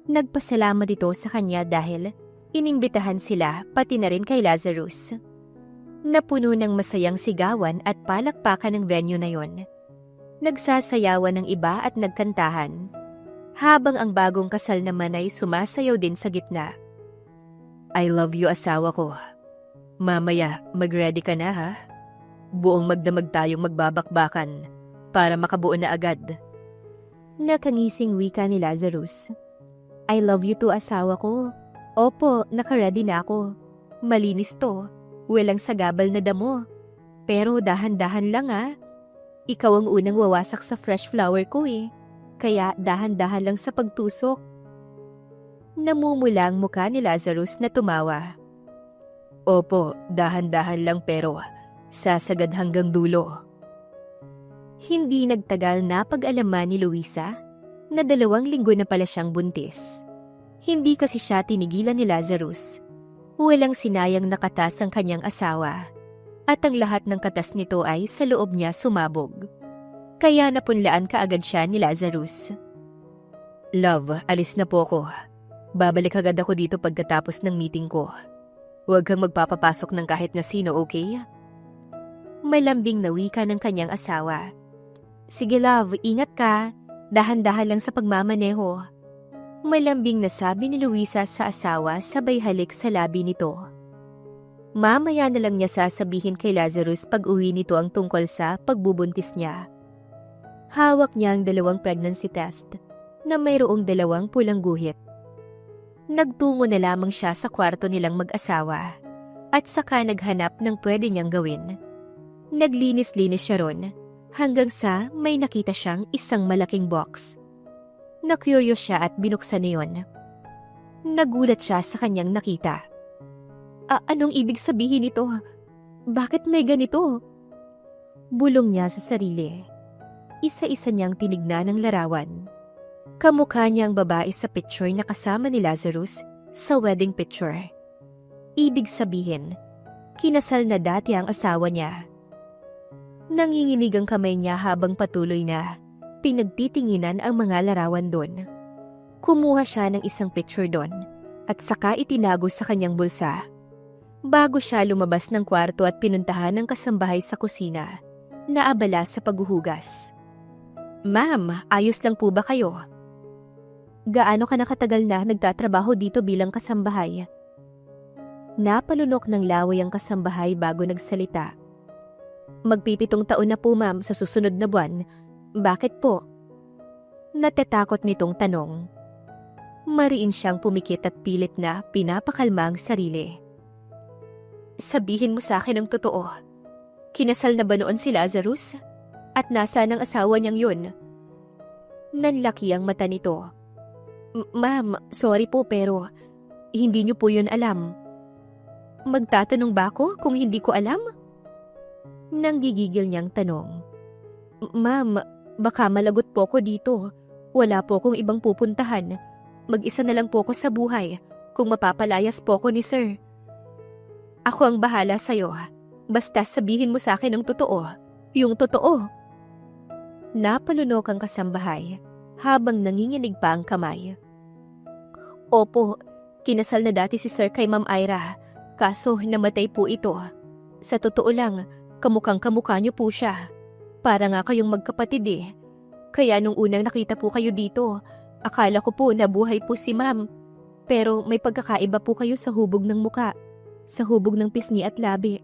Nagpasalamat ito sa kanya dahil inimbitahan sila pati na rin kay Lazarus. Napuno ng masayang sigawan at palakpakan ng venue na yon. Nagsasayawan ng iba at nagkantahan, habang ang bagong kasal naman ay sumasayaw din sa gitna. I love you, asawa ko. Mamaya, mag-ready ka na ha? Buong magdamag tayong magbabakbakan para makabuo na agad. Nakangising wika ni Lazarus. I love you too, asawa ko. Opo, naka-ready na ako. Malinis to, walang sagabal na damo. Pero dahan-dahan lang ha. Ikaw ang unang wawasak sa fresh flower ko eh. Kaya dahan-dahan lang sa pagtusok. Namumula ang mukha ni Lazarus na tumawa. Opo, dahan-dahan lang pero sasagad hanggang dulo. Hindi nagtagal na pag-alaman ni Luisa na 2 linggo na pala siyang buntis. Hindi kasi siya tinigilan ni Lazarus. Walang sinayang nakatas ang kanyang asawa. At ang lahat ng katas nito ay sa loob niya sumabog. Kaya napunlaan kaagad siya ni Lazarus. Love, alis na po ako. Babalik agad ako dito pagkatapos ng meeting ko. Huwag kang magpapapasok ng kahit na sino, okay? Malambing na wika ng kanyang asawa. Sige love, ingat ka. Dahan-dahan lang sa pagmamaneho. Malambing na sabi ni Luisa sa asawa sabay halik sa labi nito. Mamaya na lang niya sasabihin kay Lazarus pag uwi nito ang tungkol sa pagbubuntis niya. Hawak niya ang 2 pregnancy test na mayroong 2 pulang guhit. Nagtungo na lamang siya sa kwarto nilang mag-asawa at saka naghanap ng pwede niyang gawin. Naglinis-linis siya ron hanggang sa may nakita siyang isang malaking box. Na-curious siya at binuksan niyon. Nagulat siya sa kanyang nakita. Anong ibig sabihin nito? Bakit may ganito? Bulong niya sa sarili. Isa-isa niyang tinignan ang larawan. Kamukha niya ang babae sa picture na kasama ni Lazarus sa wedding picture. Ibig sabihin, kinasal na dati ang asawa niya. Nanginginig ang kamay niya habang patuloy na pinagtitinginan ang mga larawan doon. Kumuha siya ng isang picture doon at saka itinago sa kanyang bulsa. Bago siya lumabas ng kwarto at pinuntahan ng kasambahay sa kusina, naabala sa paghuhugas. Ma'am, ayos lang po ba kayo? Gaano ka nakatagal na nagtatrabaho dito bilang kasambahay? Napalunok ng laway ang kasambahay bago nagsalita. Magpipitong taon na po ma'am sa susunod na buwan. Bakit po? Natatakot nitong tanong. Mariin siyang pumikit at pilit na pinapakalma ang sarili. Sabihin mo sa akin ang totoo. Kinasal na ba noon si Lazarus? At nasaan ang asawa niyang yun? Nanlaki ang mata nito. Ma'am, sorry po pero hindi niyo po yun alam. Magtatanong ba ako kung hindi ko alam? Nanggigigil niyang tanong. Ma'am, baka malagot po ko dito. Wala po akong ibang pupuntahan. Mag-isa na lang po ko sa buhay kung mapapalayas po ko ni sir. Ako ang bahala sa'yo. Basta sabihin mo sa akin ang totoo. Yung totoo. Napalunok ang kasambahay habang nanginginig pa ang kamay. Opo, kinasal na dati si Sir kay Ma'am Ira, kaso namatay po ito. Sa totoo lang, kamukhang-kamukha niyo po siya. Para nga kayong magkapatid eh. Kaya nung unang nakita po kayo dito, akala ko po nabuhay po si Ma'am. Pero may pagkakaiba po kayo sa hubog ng muka, sa hubog ng pisngi at labi.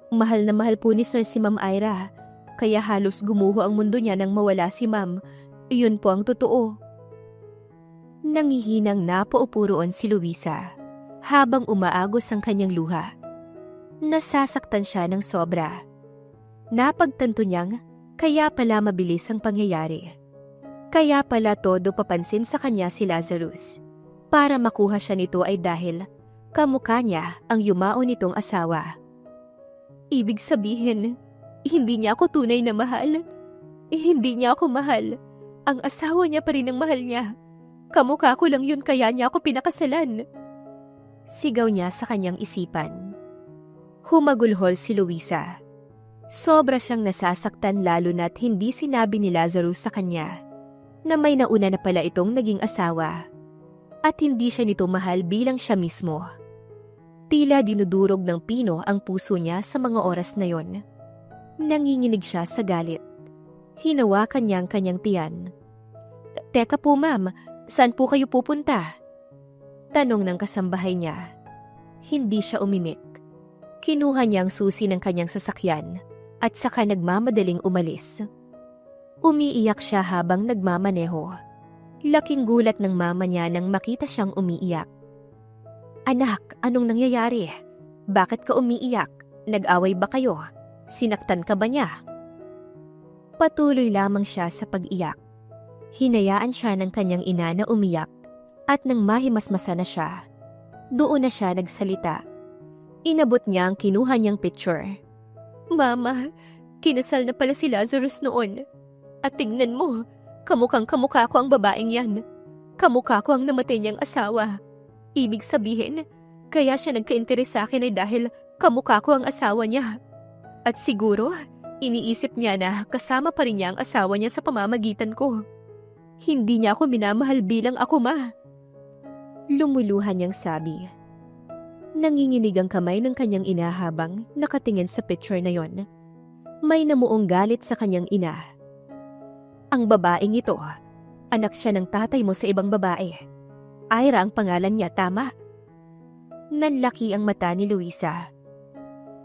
Mahal na mahal po ni Sir si Ma'am Ira, kaya halos gumuho ang mundo niya nang mawala si Ma'am. Iyon po ang totoo. Nangihinang napaupo roon si Luisa habang umaagos ang kanyang luha. Nasasaktan siya ng sobra. Napagtanto niyang kaya pala mabilis ang pangyayari. Kaya pala todo papansin sa kanya si Lazarus. Para makuha siya nito ay dahil kamukha niya ang yumao nitong asawa. Ibig sabihin, hindi niya ako tunay na mahal. Hindi niya ako mahal. Ang asawa niya pa rin ang mahal niya. Kamukha ko lang yun kaya niya ako pinakasalan. Sigaw niya sa kanyang isipan. Humagulhol si Luisa. Sobra siyang nasasaktan lalo na't hindi sinabi ni Lazarus sa kanya na may nauna na pala itong naging asawa at hindi siya nito mahal bilang siya mismo. Tila dinudurog ng pino ang puso niya sa mga oras na yon. Nanginginig siya sa galit. Hinawakan niya ang kanyang tiyan. Teka po ma'am, saan po kayo pupunta? Tanong ng kasambahay niya. Hindi siya umimik. Kinuha niya ang susi ng kanyang sasakyan at saka nagmamadaling umalis. Umiiyak siya habang nagmamaneho. Laking gulat ng mama niya nang makita siyang umiiyak. Anak, anong nangyayari? Bakit ka umiiyak? Nag-away ba kayo? Sinaktan ka ba niya? Patuloy lamang siya sa pag-iyak. Hinayaan siya ng kanyang ina na umiyak at nang mahimasmasa na siya, doon na siya nagsalita. Inabot niya ang kinuha niyang picture. Mama, kinasal na pala si Lazarus noon. At tingnan mo, kamukhang-kamukha ko ang babaeng yan. Kamukha ko ang namatay niyang asawa. Ibig sabihin, kaya siya nagka-interes sa akin ay dahil kamukha ko ang asawa niya. At siguro, iniisip niya na kasama pa rin niya ang asawa niya sa pamamagitan ko. Hindi niya ako minamahal bilang ako ma. Lumuluhan niyang sabi. Nanginginig ang kamay ng kanyang ina habang nakatingin sa picture na yon. May namuong galit sa kanyang ina. Ang babaeng ito, anak siya ng tatay mo sa ibang babae. Ira ang pangalan niya, tama? Nanlaki ang mata ni Luisa.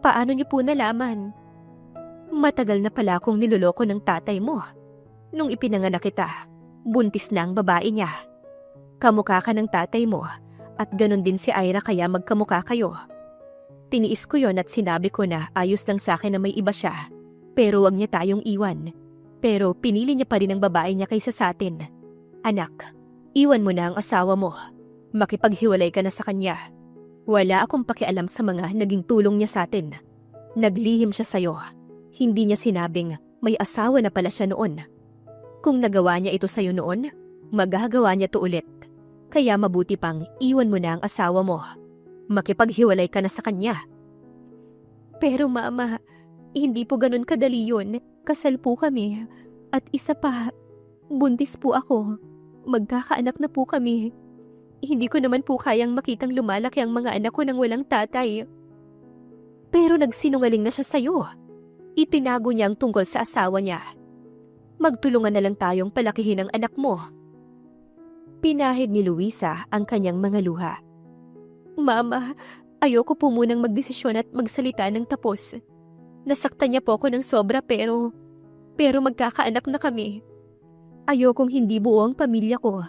Paano niyo po nalaman? Matagal na pala akong niloloko ng tatay mo. Nung ipinanganak kita, buntis na ang babae niya. Kamukha ka ng tatay mo at ganon din si Ira kaya magkamukha kayo. Tiniis ko yon at sinabi ko na ayos lang sa akin na may iba siya. Pero wag niya tayong iwan. Pero pinili niya pa rin ang babae niya kaysa sa atin. Anak, iwan mo na ang asawa mo. Makipaghiwalay ka na sa kanya. Wala akong pakialam sa mga naging tulong niya sa atin. Naglihim siya sa'yo. Hindi niya sinabing may asawa na pala siya noon. Kung nagawa niya ito sa'yo noon, magagawa niya to ulit. Kaya mabuti pang iwan mo na ang asawa mo. Makipaghiwalay ka na sa kanya. Pero mama, hindi po ganun kadali yun. Kasal po kami. At isa pa, buntis po ako. Magkakaanak na po kami. Hindi ko naman po kayang makitang lumalaki ang mga anak ko nang walang tatay. Pero nagsinungaling na siya sa'yo. Itinago niya ang tungkol sa asawa niya. Magtulungan na lang tayong palakihin ang anak mo. Pinahid ni Luisa ang kanyang mga luha. Mama, ayoko po munang magdesisyon at magsalita ng tapos. Nasaktan niya po ako ng sobra pero magkakaanak na kami. Ayokong hindi buo ang pamilya ko.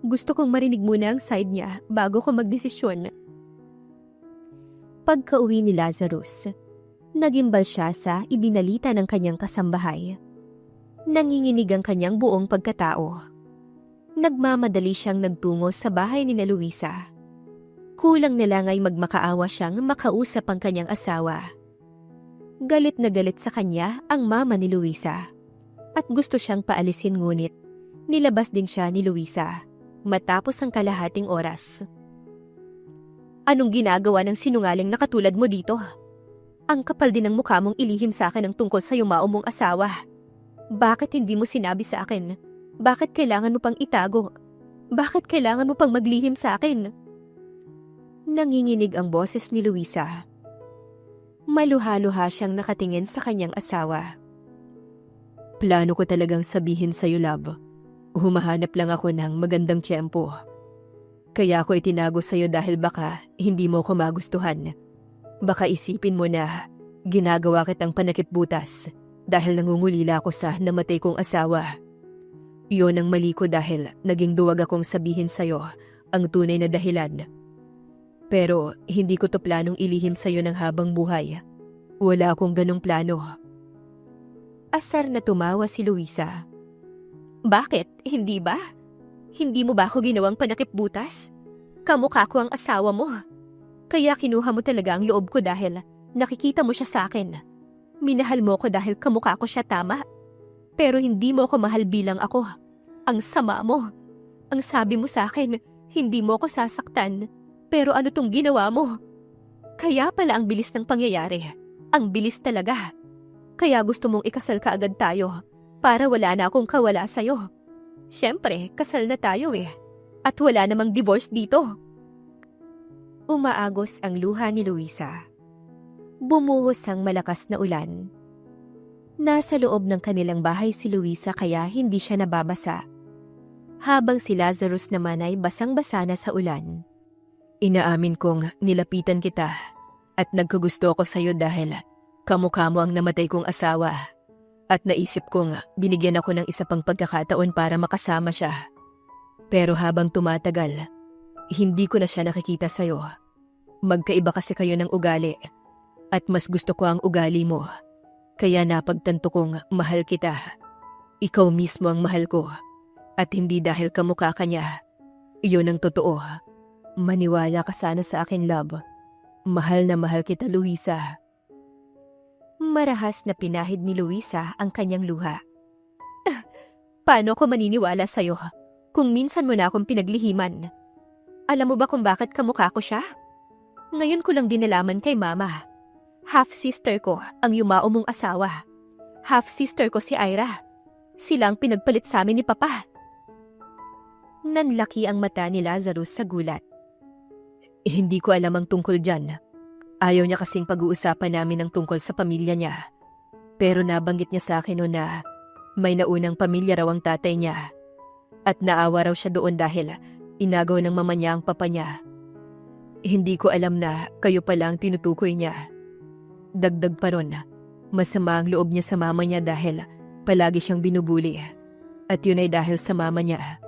Gusto kong marinig muna ang side niya bago ko magdesisyon. Pagka-uwi ni Lazarus, nagimbal siya sa ibinalita ng kanyang kasambahay. Nanginginig ang kanyang buong pagkatao. Nagmamadali siyang nagtungo sa bahay ni Luisa. Kulang na lang ay magmakaawa siyang makausap ang kanyang asawa. Galit na galit sa kanya ang mama ni Luisa. At gusto siyang paalisin ngunit nilabas din siya ni Luisa matapos ang kalahating oras. Anong ginagawa ng sinungaling na katulad mo dito? Ang kapal din ng mukha mong ilihim sa akin ang tungkol sa yumao mong asawa. Bakit hindi mo sinabi sa akin? Bakit kailangan mo pang itago? Bakit kailangan mo pang maglihim sa akin? Nanginginig ang boses ni Luisa. Maluha-luha siyang nakatingin sa kanyang asawa. Plano ko talagang sabihin sa'yo, love. Humahanap lang ako ng magandang tiyempo. Kaya ako itinago sa'yo dahil baka hindi mo ko magustuhan. Baka isipin mo na ginagawa kitang panakipbutas dahil nangungulila ako sa namatay kong asawa. Iyon ang mali ko dahil naging duwag akong sabihin sa'yo ang tunay na dahilan. Pero hindi ko to planong ilihim sa'yo ng habang buhay. Wala akong ganong plano. Asar na tumawa si Luisa. Bakit? Hindi ba? Hindi mo ba ako ginawang panakipbutas? Kamukha ko ang asawa mo. Kaya kinuha mo talaga ang loob ko dahil nakikita mo siya sa akin. Minahal mo ko dahil kamukha ko siya, tama. Pero hindi mo ko mahal bilang ako. Ang sama mo. Ang sabi mo sa akin, hindi mo ko sasaktan. Pero ano tong ginawa mo? Kaya pala ang bilis ng pangyayari. Ang bilis talaga. Kaya gusto mong ikasal ka agad tayo para wala na akong kawala sa'yo. Siyempre, kasal na tayo eh. At wala namang divorce dito. Umaagos ang luha ni Luisa. Bumuhos ang malakas na ulan. Nasa loob ng kanilang bahay si Luisa kaya hindi siya nababasa. Habang si Lazarus naman ay basang-basa na sa ulan. Inaamin kong nilapitan kita at nagkagusto ako sa'yo dahil kamukha mo ang namatay kong asawa. At naisip kong binigyan ako ng isa pang pagkakataon para makasama siya. Pero habang tumatagal, hindi ko na siya nakikita sa'yo. Magkaiba kasi kayo ng ugali. At mas gusto ko ang ugali mo. Kaya napagtanto kong mahal kita. Ikaw mismo ang mahal ko. At hindi dahil kamukha ka niya. Iyon ang totoo. Maniwala ka sana sa akin, love. Mahal na mahal kita, Luisa. Marahas na pinahid ni Luisa ang kanyang luha. Paano ko maniniwala sa'yo kung minsan mo na akong pinaglihiman? Alam mo ba kung bakit kamukha ko siya? Ngayon ko lang din nalaman kay mama. Half-sister ko ang yumao mong asawa. Half-sister ko si Ira. Sila ang pinagpalit sa amin ni Papa. Nanlaki ang mata ni Lazarus sa gulat. Hindi ko alam ang tungkol dyan. Ayaw niya kasing pag-uusapan namin ang tungkol sa pamilya niya. Pero nabanggit niya sa akin noon na may naunang pamilya raw ang tatay niya. At naawa raw siya doon dahil inagaw ng mama niya ang papa niya. Hindi ko alam na kayo pala ang tinutukoy niya. Dagdag pa ron, masama ang loob niya sa mama niya dahil palagi siyang binubuli. At yun ay dahil sa mama niya.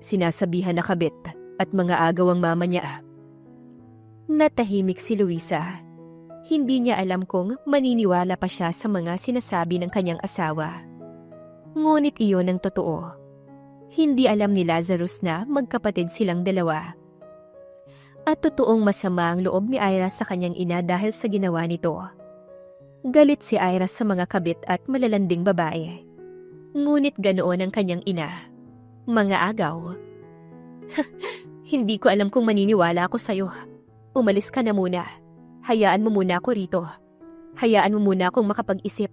Sinasabihan na kabit at mga agaw ang mama niya. Natahimik si Luisa. Hindi niya alam kung maniniwala pa siya sa mga sinasabi ng kanyang asawa. Ngunit iyon ang totoo. Hindi alam ni Lazarus na magkapatid silang dalawa. At totoong masama ang loob ni Ira sa kanyang ina dahil sa ginawa nito. Galit si Ira sa mga kabit at malalanding babae. Ngunit ganoon ang kanyang ina. Mga agaw. Hindi ko alam kung maniniwala ako sa'yo. Umalis ka na muna. Hayaan mo muna ako rito. Hayaan mo muna akong makapag-isip.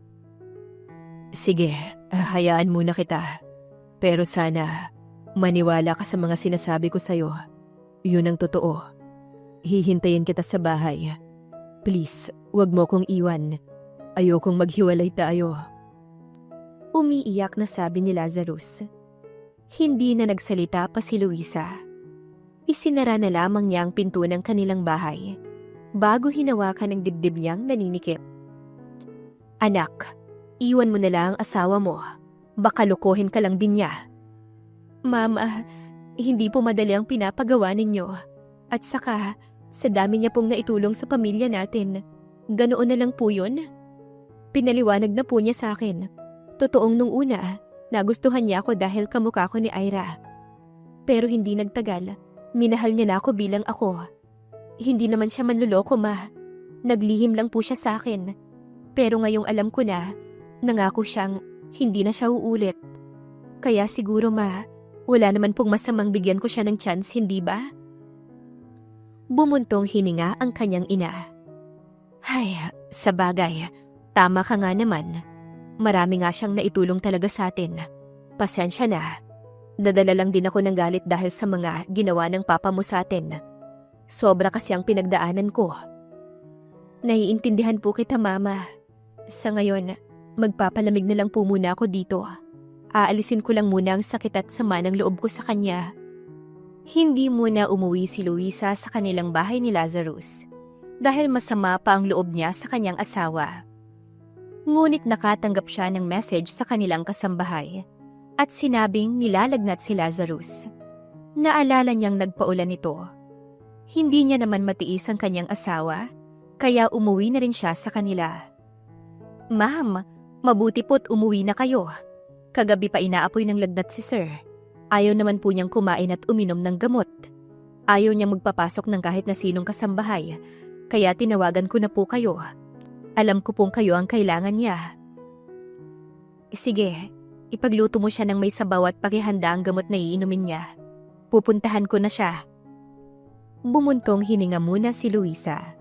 Sige, hayaan muna kita. Pero sana, maniwala ka sa mga sinasabi ko sa'yo. Yun ang totoo. Hihintayin kita sa bahay. Please, wag mo kong iwan. Ayokong maghiwalay tayo. Umiiyak na sabi ni Lazarus. Hindi na nagsalita pa si Luisa. Isinara na lamang niya ang pinto ng kanilang bahay bago hinawakan ng dibdib niyang naninikip. Anak, iwan mo na lang ang asawa mo. Baka lokohin ka lang din niya. Mama, hindi po madali ang pinapagawa ninyo. At saka, sa dami niya pong naitulong sa pamilya natin. Ganoon na lang po yun. Pinaliwanag na po niya sa akin. Totoong nung una, nagustuhan niya ako dahil kamukha ko ni Ira. Pero hindi nagtagal, minahal niya na ako bilang ako. Hindi naman siya manluloko, ma. Naglihim lang po siya sa akin. Pero ngayong alam ko na, nangako siyang hindi na siya uulit. Kaya siguro, ma, wala naman pong masamang bigyan ko siya ng chance, hindi ba? Bumuntong hininga ang kanyang ina. Ay, sa bagay, tama ka nga naman. Marami nga siyang naitulong talaga sa atin. Pasensya na, Nadala lang din ako ng galit dahil sa mga ginawa ng papa mo sa atin. Sobra kasi ang pinagdaanan ko. Naiintindihan po kita, Mama. Sa ngayon, magpapalamig na lang po muna ako dito. Aalisin ko lang muna ang sakit at sama ng loob ko sa kanya. Hindi muna umuwi si Luisa sa kanilang bahay ni Lazarus dahil masama pa ang loob niya sa kanyang asawa. Ngunit nakatanggap siya ng message sa kanilang kasambahay at sinabing nilalagnat si Lazarus. Naalala niyang nagpaulan nito. Hindi niya naman matiis ang kanyang asawa, kaya umuwi na rin siya sa kanila. Ma'am, mabuti po't umuwi na kayo. Kagabi pa inaapoy ng lagnat si Sir. Ayaw naman po niyang kumain at uminom ng gamot. Ayaw niyang magpapasok ng kahit na sinong kasambahay, kaya tinawagan ko na po kayo. Alam ko pong kayo ang kailangan niya. Sige, ipagluto mo siya ng may sabaw at pakihanda ang gamot na iinumin niya. Pupuntahan ko na siya. Bumuntong hininga muna si Luisa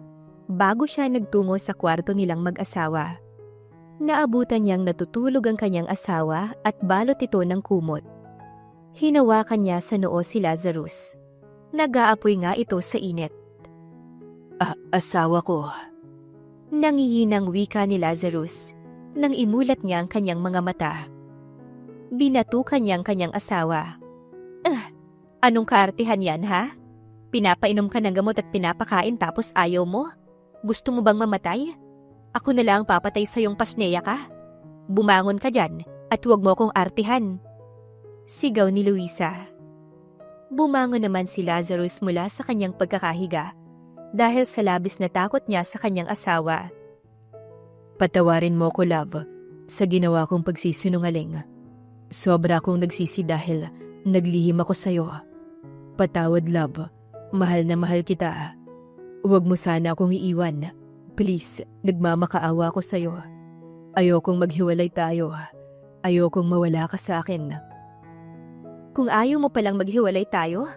bago siya nagtungo sa kwarto nilang mag-asawa. Naabutan niyang natutulog ang kanyang asawa at balot ito ng kumot. Hinawakan niya sa noo si Lazarus. Nag-aapoy nga ito sa init. Asawa ko. Nangihinang wika ni Lazarus nang imulat niya ang kanyang mga mata. Binatukan niya ang kanyang asawa. Anong kaartihan yan, ha? Pinapainom ka ng gamot at pinapakain tapos ayaw mo? Gusto mo bang mamatay? Ako na lang papatay sa iyong pasneya ka. Bumangon ka dyan at huwag mo kong artihan. Sigaw ni Luisa. Bumangon naman si Lazarus mula sa kanyang pagkakahiga dahil sa labis na takot niya sa kanyang asawa. Patawarin mo ko, love, sa ginawa kong pagsisinungaling. Sobra akong nagsisi dahil naglihim ako sa'yo. Patawad, love. Mahal na mahal kita. Huwag mo sana akong iiwan. Please, nagmamakaawa ko sa'yo. Ayokong maghiwalay tayo. Ayokong mawala ka sa akin. Kung ayaw mo palang maghiwalay tayo,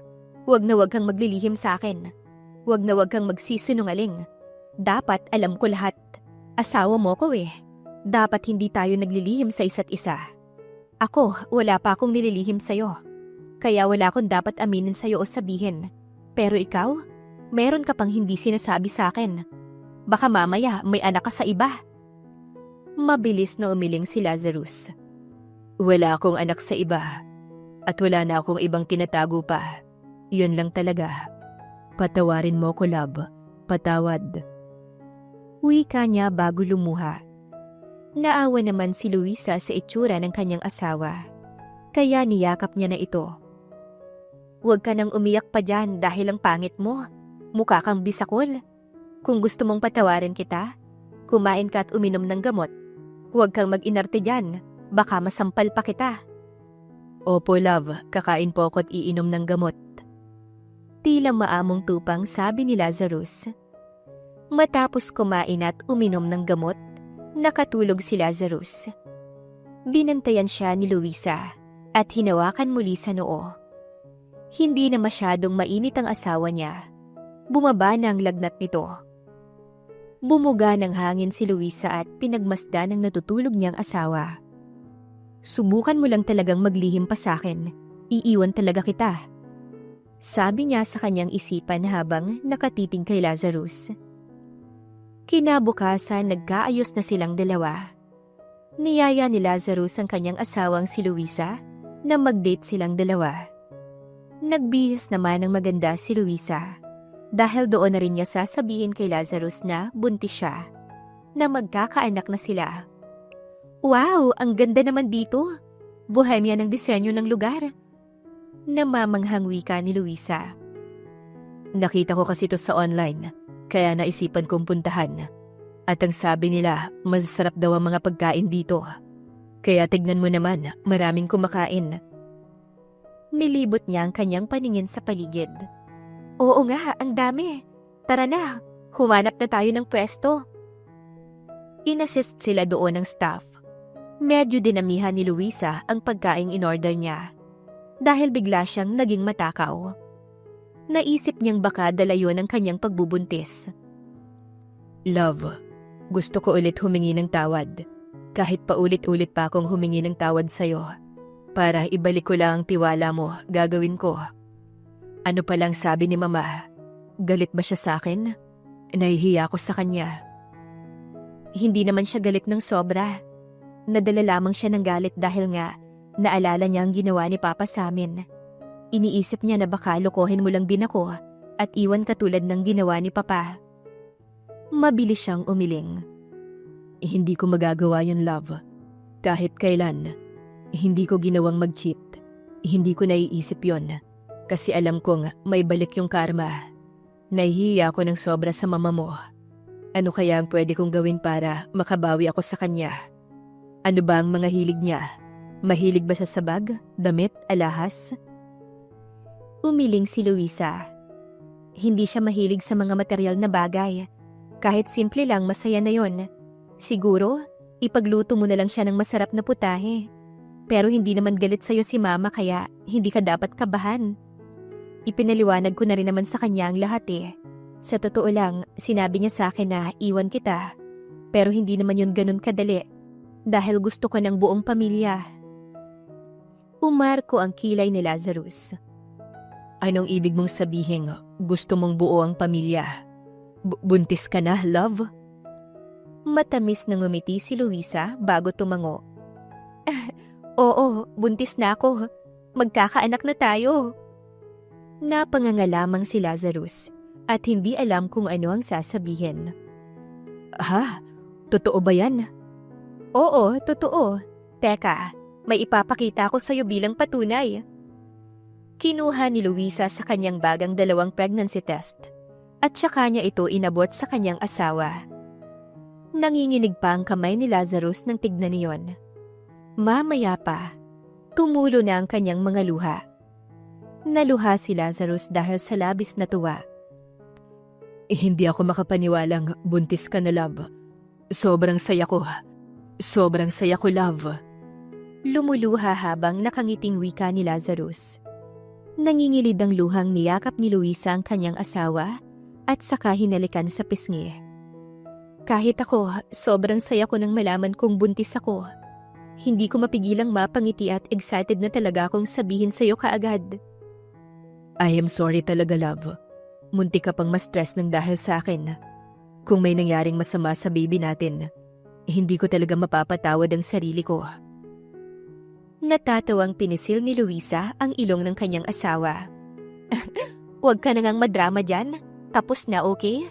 huwag na huwag kang maglilihim sa akin. Huwag na huwag kang magsisinungaling. Dapat alam ko lahat. Asawa mo ko eh. Dapat hindi tayo naglilihim sa isa't isa. Ako, wala pa akong nililihim sa'yo. Kaya wala akong dapat aminin sa'yo o sabihin. Pero ikaw, meron ka pang hindi sinasabi sa akin. Baka mamaya may anak ka sa iba. Mabilis na umiling si Lazarus. Wala akong anak sa iba. At wala na akong ibang tinatago pa. Yun lang talaga. Patawarin mo ko, love. Patawad. Wika niya bago lumuha. Naawa naman si Luisa sa itsura ng kanyang asawa. Kaya niyakap niya na ito. Huwag ka nang umiyak pa dyan dahil ang pangit mo. Mukha kang bisakol. Kung gusto mong patawarin kita, kumain ka at uminom ng gamot. Huwag kang mag-inarte dyan. Baka masampal pa kita. Opo, love. Kakain po ako at iinom ng gamot. Tila maamong tupang sabi ni Lazarus. Matapos kumain at uminom ng gamot, nakatulog si Lazarus. Binantayan siya ni Luisa at hinawakan muli sa noo. Hindi na masyadong mainit ang asawa niya. Bumaba na ang lagnat nito. Bumuga ng hangin si Luisa at pinagmasdan ng natutulog niyang asawa. Subukan mo lang talagang maglihim pa sa akin. Iiwan talaga kita. Sabi niya sa kanyang isipan habang nakatitig kay Lazarus. Kinabukasan nagkaayos na silang dalawa. Niyaya ni Lazarus ang kanyang asawang si Luisa na mag-date silang dalawa. Nagbihis naman ng maganda si Luisa. Dahil doon na rin niya sasabihin kay Lazarus na buntis siya, na magkakaanak na sila. Wow, ang ganda naman dito. Bohemia ng disenyo ng lugar. Namamanghang wika ni Luisa. Nakita ko kasi ito sa online, kaya naisipan kong puntahan. At ang sabi nila, masarap daw ang mga pagkain dito. Kaya tignan mo naman, maraming kumakain. Nilibot niya ang kanyang paningin sa paligid. Oo nga, ang dami. Tara na, humanap na tayo ng pwesto. Inassist sila doon ng staff. Medyo dinamihan ni Luisa ang pagkaing in-order niya. Dahil bigla siyang naging matakaw. Naisip niyang baka dala yun ang kanyang pagbubuntis. Love, gusto ko ulit humingi ng tawad. Kahit paulit-ulit pa akong humingi ng tawad sa'yo. Para ibalik ko lang ang tiwala mo, gagawin ko. Ano palang sabi ni Mama? Galit ba siya sa akin? Nahihiya ako sa kanya. Hindi naman siya galit ng sobra. Nadala lamang siya ng galit dahil nga naalala niya ang ginawa ni Papa sa amin. Iniisip niya na baka lokohin mo lang din ako at iwan katulad ng ginawa ni Papa. Mabilis siyang umiling. Hindi ko magagawa yun, love. Kahit kailan, hindi ko ginawang mag-cheat. Hindi ko naiisip yon. Kasi alam kong may balik yung karma. Nahihiya ako ng sobra sa mama mo. Ano kaya ang pwede kong gawin para makabawi ako sa kanya? Ano ba ang mga hilig niya? Mahilig ba siya sa bag, damit, alahas? Umiling si Luisa. Hindi siya mahilig sa mga material na bagay. Kahit simple lang, masaya na yon. Siguro, ipagluto mo na lang siya ng masarap na putahe. Pero hindi naman galit sa'yo si Mama kaya hindi ka dapat kabahan. Ipinaliwanag ko na rin naman sa kanya ang lahat eh. Sa totoo lang, sinabi niya sa akin na iwan kita. Pero hindi naman yun ganun kadali. Dahil gusto ko ng buong pamilya. Umarko ang kilay ni Lazarus. Anong ibig mong sabihin? Gusto mong buo ang pamilya? Buntis ka na, love? Matamis na ngumiti si Luisa bago tumango. Oo, buntis na ako. Magkakaanak na tayo. Napanganga lamang si Lazarus at hindi alam kung ano ang sasabihin. Ha? Totoo ba yan? Oo, totoo. Teka, may ipapakita ko sa'yo bilang patunay. Kinuha ni Luisa sa kanyang bagang 2 pregnancy test at saka niya ito inabot sa kanyang asawa. Nanginginig pa ang kamay ni Lazarus nang tignan niyon. Mamaya pa, tumulo na ang kanyang mga luha. Naluha si Lazarus dahil sa labis na tuwa. Hindi ako makapaniwalang buntis ka na, love. Sobrang saya ko. Sobrang saya ko, love. Lumuluha habang nakangiting wika ni Lazarus. Nangingilid ang luhang niyakap ni Luisa ang kanyang asawa at saka hinalikan sa pisngi. Kahit ako, sobrang saya ko nang malaman kong buntis ako. Hindi ko mapigilang mapangiti at excited na talaga akong sabihin sa'yo kaagad. I am sorry talaga, love. Muntik ka pang ma-stress ng dahil sa akin. Kung may nangyaring masama sa baby natin, hindi ko talaga mapapatawad ang sarili ko. Natatawang pinisil ni Luisa ang ilong ng kanyang asawa. Huwag ka na ngang madrama dyan. Tapos na, okay?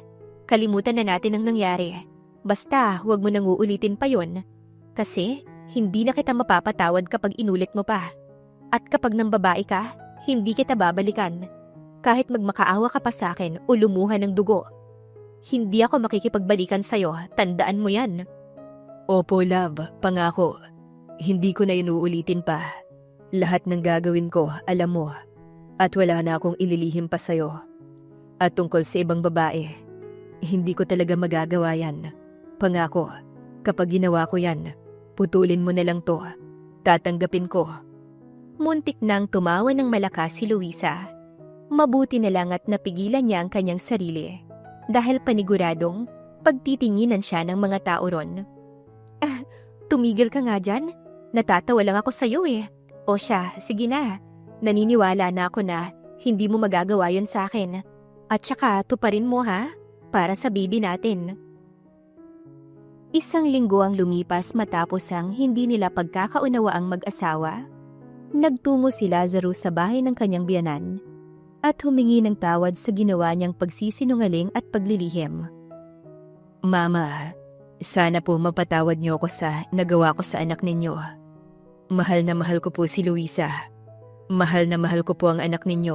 Kalimutan na natin ang nangyari. Basta, huwag mo nang uulitin pa yon. Kasi, hindi na kita mapapatawad kapag inulit mo pa. At kapag nang babae ka, hindi kita babalikan. Kahit magmakaawa ka pa sa akin o lumuha ng dugo. Hindi ako makikipagbalikan sa'yo, tandaan mo yan. Opo, love, pangako. Hindi ko na yun uulitin pa. Lahat ng gagawin ko, alam mo. At wala na akong ililihim pa sa'yo. At tungkol sa ibang babae, hindi ko talaga magagawa yan. Pangako, kapag ginawa ko yan, putulin mo na lang to. Tatanggapin ko. Muntik nang tumawa ng malakas si Luisa. Mabuti na lang at napigilan niya ang kanyang sarili. Dahil paniguradong, pagtitinginan siya ng mga tao ron. Tumigil ka nga dyan. Natatawa lang ako sa'yo eh. O siya, sige na. Naniniwala na ako na hindi mo magagawa yun sa akin. At saka tuparin mo ha, para sa baby natin. 1 linggo ang lumipas matapos ang hindi nila pagkakaunawaang mag-asawa. Nagtungo si Lazarus sa bahay ng kanyang biyanan at humingi ng tawad sa ginawa niyang pagsisinungaling at paglilihim. Mama, sana po mapatawad niyo ako sa nagawa ko sa anak ninyo. Mahal na mahal ko po si Luisa. Mahal na mahal ko po ang anak ninyo.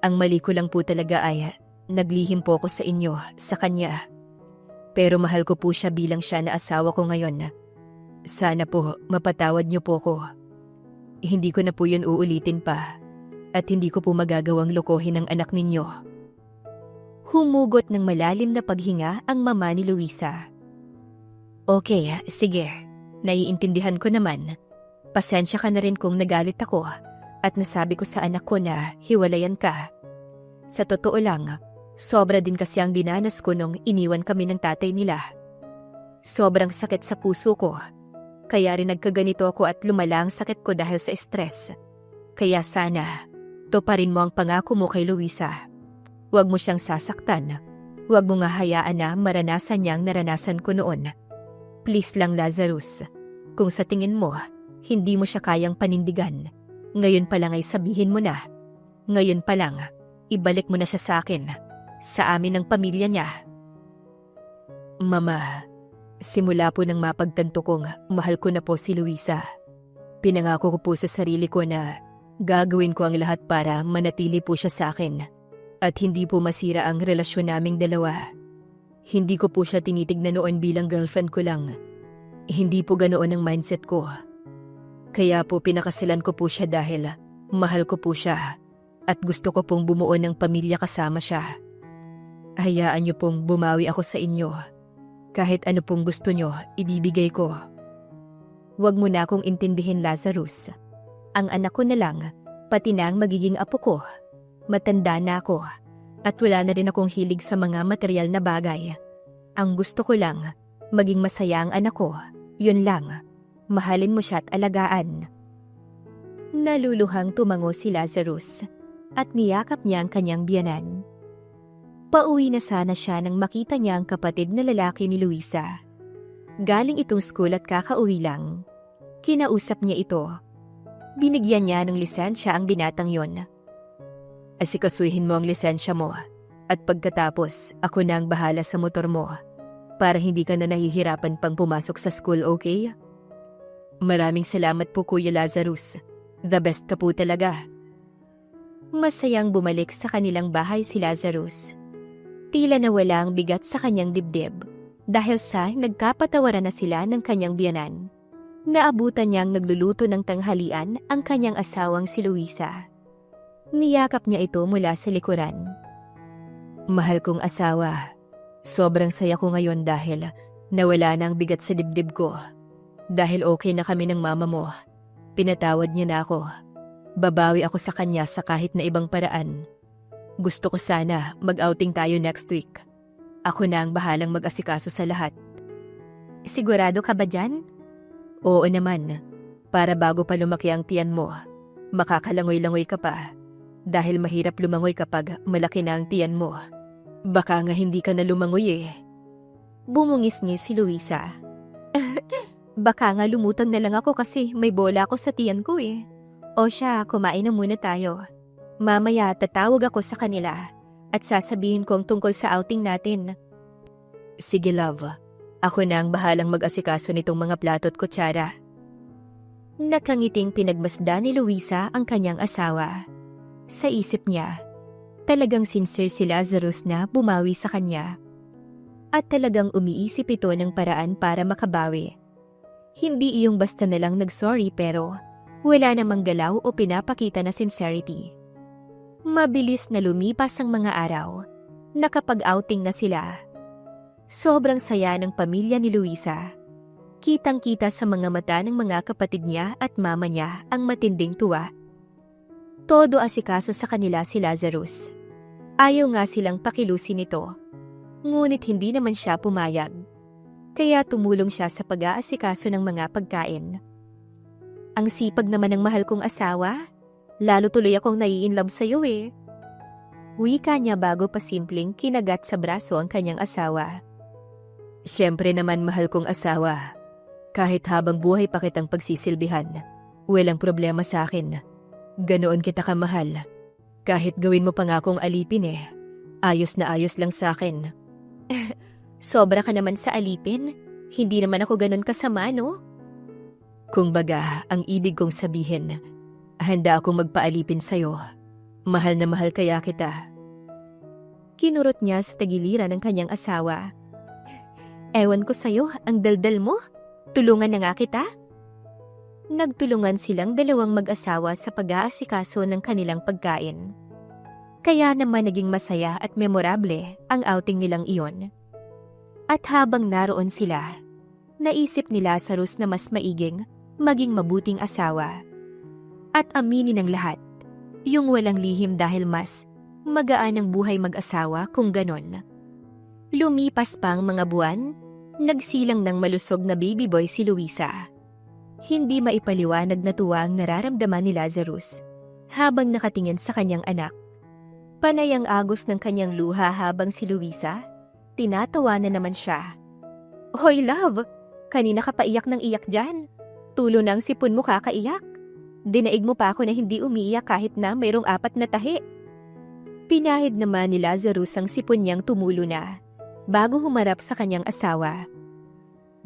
Ang mali ko lang po talaga ay naglihim po ako sa inyo, sa kanya. Pero mahal ko po siya bilang siya na asawa ko ngayon. Sana po mapatawad niyo po ko. Hindi ko na po yun uulitin pa. At hindi ko po magagawang lokohin ang anak ninyo. Humugot ng malalim na paghinga ang mama ni Luisa. Okay, sige. Naiintindihan ko naman. Pasensya ka na rin kung nagalit ako at nasabi ko sa anak ko na hiwalayan ka. Sa totoo lang, sobra din kasi ang dinanas ko nung iniwan kami ng tatay nila. Sobrang sakit sa puso ko. Kaya rin nagkaganito ako at lumala ang sakit ko dahil sa stress. Kaya sana, tuparin mo ang pangako mo kay Luisa. Huwag mo siyang sasaktan. Huwag mo nga hayaan na maranasan niya ang naranasan ko noon. Please lang, Lazarus. Kung sa tingin mo, hindi mo siya kayang panindigan, ngayon pa lang ay sabihin mo na. Ngayon pa lang, ibalik mo na siya sa akin, sa amin ng pamilya niya. Mama, simula po nang mapagtanto kong mahal ko na po si Luisa. Pinangako ko po sa sarili ko na gagawin ko ang lahat para manatili po siya sa akin at hindi po masira ang relasyon naming dalawa. Hindi ko po siya tinitignan noon bilang girlfriend ko lang. Hindi po ganoon ang mindset ko. Kaya po pinakasalan ko po siya dahil mahal ko po siya at gusto ko pong bumuo ng pamilya kasama siya. Hayaan niyo pong bumawi ako sa inyo. Kahit ano pong gusto niyo, ibibigay ko. Huwag mo na akong intindihin, Lazarus. Ang anak ko na lang, pati na ang magiging apo ko. Matanda na ako at wala na rin akong hilig sa mga material na bagay. Ang gusto ko lang, maging masaya ang anak ko. Yun lang. Mahalin mo siya at alagaan. Naluluhang tumango si Lazarus at niyakap niya ang kanyang biyanan. Pauwi na sana siya nang makita niya ang kapatid na lalaki ni Luisa. Galing itong school at kakauwi lang. Kinausap niya ito. Binigyan niya ng lisensya ang binatang yon. Asikasuhin mo ang lisensya mo at pagkatapos ako na ang bahala sa motor mo para hindi ka na nahihirapan pang pumasok sa school, okay? Maraming salamat po, Kuya Lazarus. The best ka po talaga. Masayang bumalik sa kanilang bahay si Lazarus. Tila nawala ang bigat sa kanyang dibdib dahil sa nagkapatawaran na sila ng kanyang biyanan. Naabutan niyang nagluluto ng tanghalian ang kanyang asawang si Luisa. Niyakap niya ito mula sa likuran. Mahal kong asawa, sobrang saya ko ngayon dahil nawala na ang bigat sa dibdib ko. Dahil okay na kami ng mama mo, pinatawad niya na ako. Babawi ako sa kanya sa kahit na ibang paraan. Gusto ko sana mag-outing tayo next week. Ako na ang bahalang mag-asikaso sa lahat. Sigurado ka ba dyan? Oo naman. Para bago pa lumaki ang tiyan mo, makakalangoy-langoy ka pa. Dahil mahirap lumangoy kapag malaki na ang tiyan mo. Baka nga hindi ka na lumangoy eh. Bumungis-ngis si Luisa. Baka nga lumutang na lang ako kasi may bola ako sa tiyan ko eh. O siya, kumain na muna tayo. Mamaya tatawag ako sa kanila at sasabihin ko ang tungkol sa outing natin. Sige love, ako na ang bahalang mag-asikaso nitong mga plato at kutsara. Nakangiting pinagmasda ni Luisa ang kanyang asawa. Sa isip niya, talagang sincere si Lazarus na bumawi sa kanya. At talagang umiisip ito ng paraan para makabawi. Hindi iyong basta na lang nag-sorry pero wala namang galaw o pinapakita na sincerity. Mabilis na lumipas ang mga araw. Nakapag-outing na sila. Sobrang saya ng pamilya ni Luisa. Kitang-kita sa mga mata ng mga kapatid niya at mama niya ang matinding tuwa. Todo asikaso sa kanila si Lazarus. Ayaw nga silang pakilusin ito. Ngunit hindi naman siya pumayag. Kaya tumulong siya sa pag-aasikaso ng mga pagkain. Ang sipag naman ng mahal kong asawa. Lalo tuloy akong nai-inlove sa'yo eh. Wika niya bago pa simpleng kinagat sa braso ang kanyang asawa. Siyempre naman mahal kong asawa. Kahit habang buhay pa kitang pagsisilbihan, walang problema sa akin. Ganoon kita kamahal. Kahit gawin mo pa nga akong alipin eh. Ayos na ayos lang sa akin. Sobra ka naman sa alipin. Hindi naman ako ganon kasama, no? Kung baga, ang ibig kong sabihin, handa akong magpaalipin sa'yo. Mahal na mahal kaya kita. Kinurot niya sa tagiliran ng kanyang asawa. Ewan ko sa'yo, ang daldal mo. Tulungan na nga kita. Nagtulungan silang dalawang mag-asawa sa pag-aasikaso ng kanilang pagkain. Kaya naman naging masaya at memorable ang outing nilang iyon. At habang naroon sila, naisip ni Lazarus na mas maiging maging mabuting asawa. At aminin ng lahat, yung walang lihim dahil mas magaan ang buhay mag-asawa kung ganon. Lumipas pa ang mga buwan, nagsilang ng malusog na baby boy si Luisa. Hindi maipaliwanag na tuwa ang nararamdaman ni Lazarus habang nakatingin sa kanyang anak. Panay ang agos ng kanyang luha habang si Luisa, tinatawa na naman siya. Hoy love, kanina ka pa iyak ng iyak dyan. Tulo na ang sipon mo kakaiyak. Dinaig mo pa ako na hindi umiiyak kahit na mayroong 4 na tahi. Pinahid naman ni Lazarus ang sipon niyang tumulo na bago humarap sa kanyang asawa.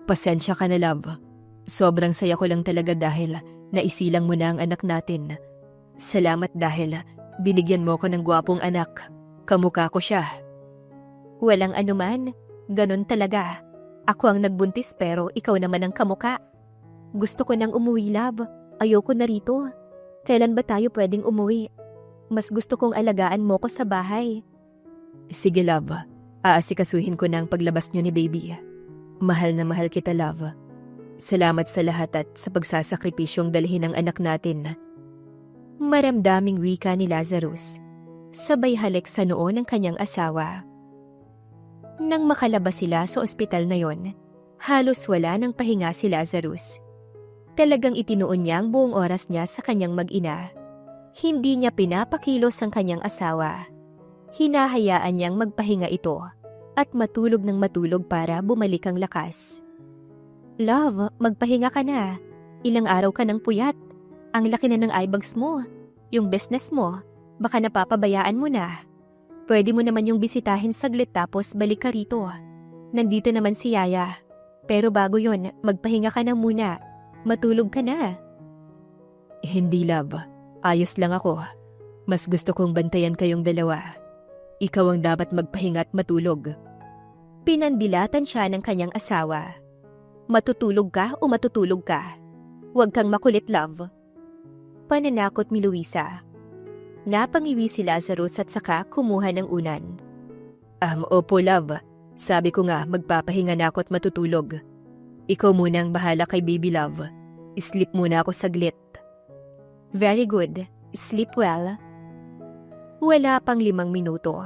Pasensya ka na, love. Sobrang saya ko lang talaga dahil naisilang mo na ang anak natin. Salamat dahil binigyan mo ko ng gwapong anak. Kamukha ko siya. Walang anuman, ganun talaga. Ako ang nagbuntis pero ikaw naman ang kamuka. Gusto ko nang umuwi, love. Ayoko na rito. Kailan ba tayo pwedeng umuwi? Mas gusto kong alagaan mo ko sa bahay. Sige, love. Aasikasuhin ko na ang paglabas niyo ni baby. Mahal na mahal kita, love. Salamat sa lahat at sa pagsasakripisyong dalhin ang anak natin. Maramdaming wika ni Lazarus. Sabay halik sa noo ng kanyang asawa. Nang makalabas sila sa ospital na yon, halos wala ng pahinga si Lazarus. Talagang itinuon niya ang buong oras niya sa kanyang mag-ina. Hindi niya pinapakilos ang kanyang asawa. Hinahayaan niyang magpahinga ito at matulog ng matulog para bumalik ang lakas. Love, magpahinga ka na. Ilang araw ka ng puyat. Ang laki na ng eyebags mo. Yung business mo, baka napapabayaan mo na. Pwede mo naman yung bisitahin saglit tapos balik ka rito. Nandito naman si Yaya. Pero bago yon, magpahinga ka na muna. Matulog ka na. Hindi, love. Ayos lang ako. Mas gusto kong bantayan kayong dalawa. Ikaw ang dapat magpahinga at matulog. Pinandilatan siya ng kanyang asawa. Matutulog ka o matutulog ka? Huwag kang makulit, love. Pananakot ni Luisa. Napangiwi si Lazarus at saka kumuha ng unan. Opo, love. Sabi ko nga, magpapahinga na ako at matutulog. Ikaw muna ang bahala kay baby, love. Sleep muna ako saglit. Very good. Sleep well. Wala pang 5 minuto.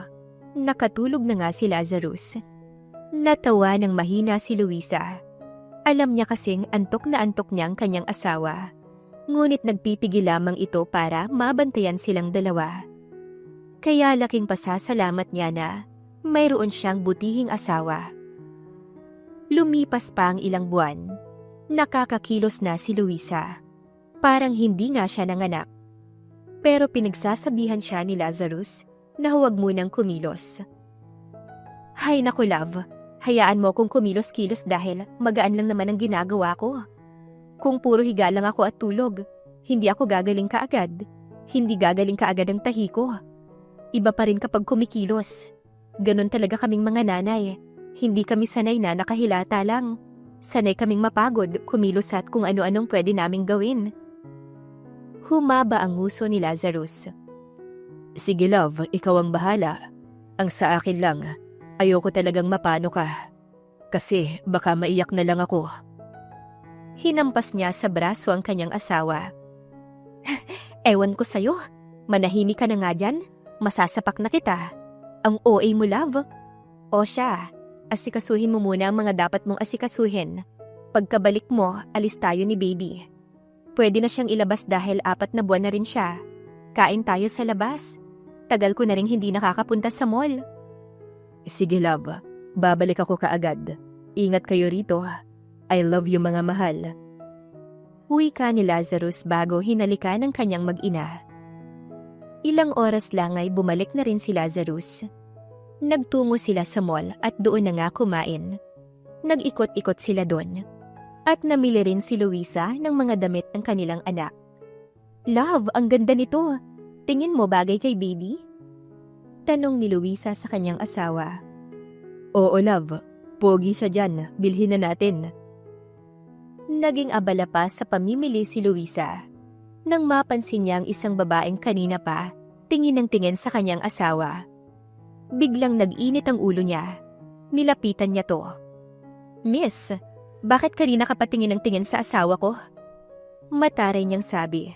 Nakatulog na nga si Lazarus. Natawa ng mahina si Luisa. Alam niya kasing antok na antok niya ang kanyang asawa. Ngunit nagpipigil lamang ito para mabantayan silang dalawa. Kaya laking pasasalamat niya na mayroon siyang butihing asawa. Lumipas pa ang ilang buwan. Nakakakilos na si Luisa. Parang hindi nga siya nanganak. Pero pinagsasabihan siya ni Lazarus na huwag munang kumilos. Hay naku, love. Hayaan mo kung kumilos-kilos dahil magaan lang naman ang ginagawa ko. Kung puro higa lang ako at tulog, hindi ako gagaling kaagad. Hindi gagaling kaagad ang tahi ko. Iba pa rin kapag kumikilos. Ganon talaga kaming mga nanay. Hindi kami sanay na nakahilata lang. Sanay kaming mapagod, kumilos at kung ano-anong pwede naming gawin. Humaba ang nguso ni Lazarus. Sige, love, ikaw ang bahala. Ang sa akin lang, ayoko talagang mapano ka. Kasi baka maiyak na lang ako. Hinampas niya sa braso ang kanyang asawa. Ewan ko sa'yo. Manahimik ka na nga dyan. Masasapak na kita. Ang OA mo, love. O siya, asikasuhin mo muna ang mga dapat mong asikasuhin. Pagkabalik mo, alis tayo ni baby. Pwede na siyang ilabas dahil 4 na buwan na rin siya. Kain tayo sa labas. Tagal ko na rin hindi nakakapunta sa mall. Sige, love. Babalik ako kaagad. Ingat kayo rito. I love you, mga mahal. Wika ni Lazarus bago hinalikan ng kanyang mag-ina. Ilang oras lang ay bumalik na rin si Lazarus. Nagtungo sila sa mall at doon na nga kumain. Nag-ikot-ikot sila doon. At namili rin si Luisa ng mga damit ng kanilang anak. Love, ang ganda nito. Tingin mo bagay kay baby? Tanong ni Luisa sa kanyang asawa. Oo, love. Pogi siya dyan. Bilhin na natin. Naging abala pa sa pamimili si Luisa. Nang mapansin niya ang isang babaeng kanina pa, tingin ng tingin sa kanyang asawa. Biglang nag-init ang ulo niya. Nilapitan niya to. Miss, bakit kanina ka patingin ng tingin sa asawa ko? Mataray niyang sabi.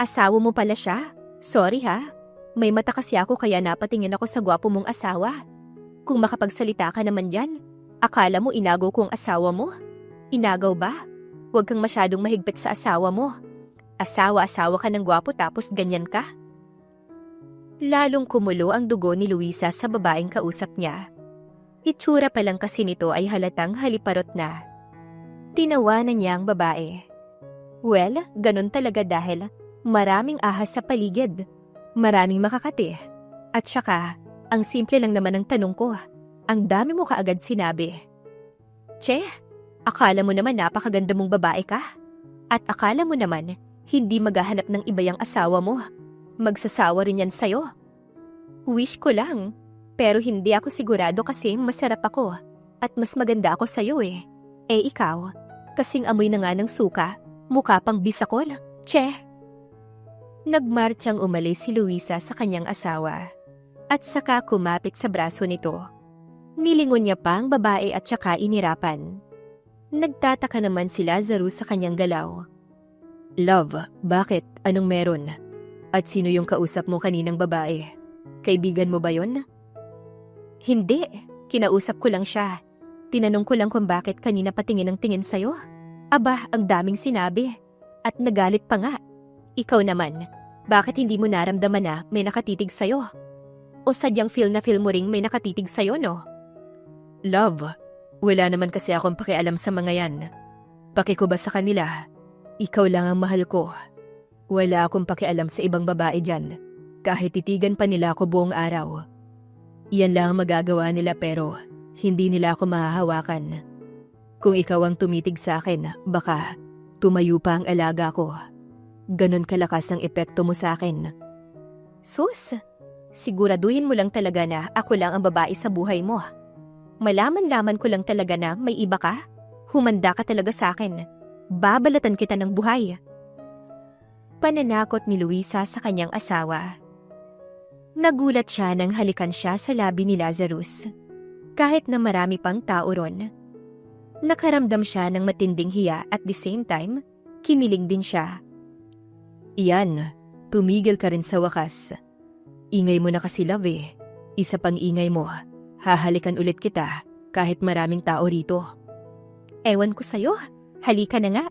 Asawa mo pala siya? Sorry ha. May mata kasi ako kaya napatingin ako sa gwapo mong asawa. Kung makapagsalita ka naman yan, akala mo inagaw ko ang asawa mo? Inagaw ba? Huwag kang masyadong mahigpit sa asawa mo. Asawa-asawa ka ng gwapo tapos ganyan ka? Lalong kumulo ang dugo ni Luisa sa babaeng kausap niya. Itsura pa lang kasi nito ay halatang haliparot na. Tinawanan niya ang babae. Well, ganun talaga dahil maraming ahas sa paligid. Maraming makakati. At saka, ang simple lang naman ang tanong ko. Ang dami mo kaagad sinabi. Che, akala mo naman napakaganda mong babae ka? At akala mo naman, hindi maghahanap ng iba yung asawa mo. Magsasawa rin yan sa'yo. Wish ko lang. Pero hindi ako sigurado kasi masarap ako. At mas maganda ako sa'yo eh. Eh ikaw, kasing amoy na nga ng suka, mukha pang bisakol. Che! Nagmartsyang umalis si Luisa sa kanyang asawa. At saka kumapit sa braso nito. Nilingon niya pa ang babae at saka inirapan. Nagtataka naman si Lazarus sa kanyang galaw. Love, bakit? Anong meron? At sino yung kausap mo kaninang babae? Kaibigan mo ba yon? Hindi. Kinausap ko lang siya. Tinanong ko lang kung bakit kanina patingin ang tingin sa'yo. Aba, ang daming sinabi. At nagalit pa nga. Ikaw naman, bakit hindi mo naramdaman na may nakatitig sa'yo? O sadyang feel mo ring may nakatitig sa'yo, no? Love, wala naman kasi akong pakialam sa mga yan. Paki ko ba sa kanila? Ikaw lang ang mahal ko. Wala akong pakialam sa ibang babae dyan. Kahit titigan pa nila ako buong araw. Yan lang ang magagawa nila pero hindi nila ako mahahawakan. Kung ikaw ang tumitig sa akin, baka tumayo pa ang alaga ko. Ganon kalakas ang epekto mo sa akin. Sus, siguraduhin mo lang talaga na ako lang ang babae sa buhay mo. Malaman-laman ko lang talaga na may iba ka. Humanda ka talaga sa akin. Babalatan kita ng buhay. Pananakot ni Luisa sa kanyang asawa. Nagulat siya nang halikan siya sa labi ni Lazarus. Kahit na marami pang tao ron. Nakaramdam siya ng matinding hiya at the same time, kinilig din siya. Iyan, tumigil ka rin sa wakas. Ingay mo na kasi love eh. Isa pang ingay mo, hahalikan ulit kita kahit maraming tao rito. Ewan ko sa'yo, halika na nga.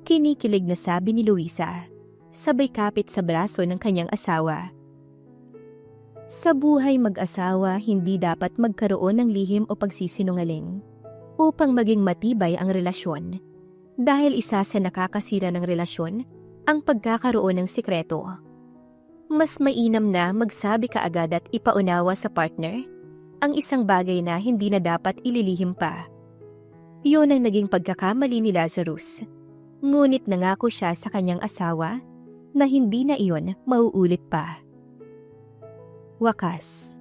Kinikilig na sabi ni Luisa, sabay kapit sa braso ng kanyang asawa. Sa buhay mag-asawa, hindi dapat magkaroon ng lihim o pagsisinungaling upang maging matibay ang relasyon. Dahil isa sa nakakasira ng relasyon, ang pagkakaroon ng sikreto. Mas mainam na magsabi ka agad at ipaunawa sa partner ang isang bagay na hindi na dapat ililihim pa. Yun ang naging pagkakamali ni Lazarus. Ngunit nangako siya sa kanyang asawa na hindi na iyon mauulit pa. Wakas.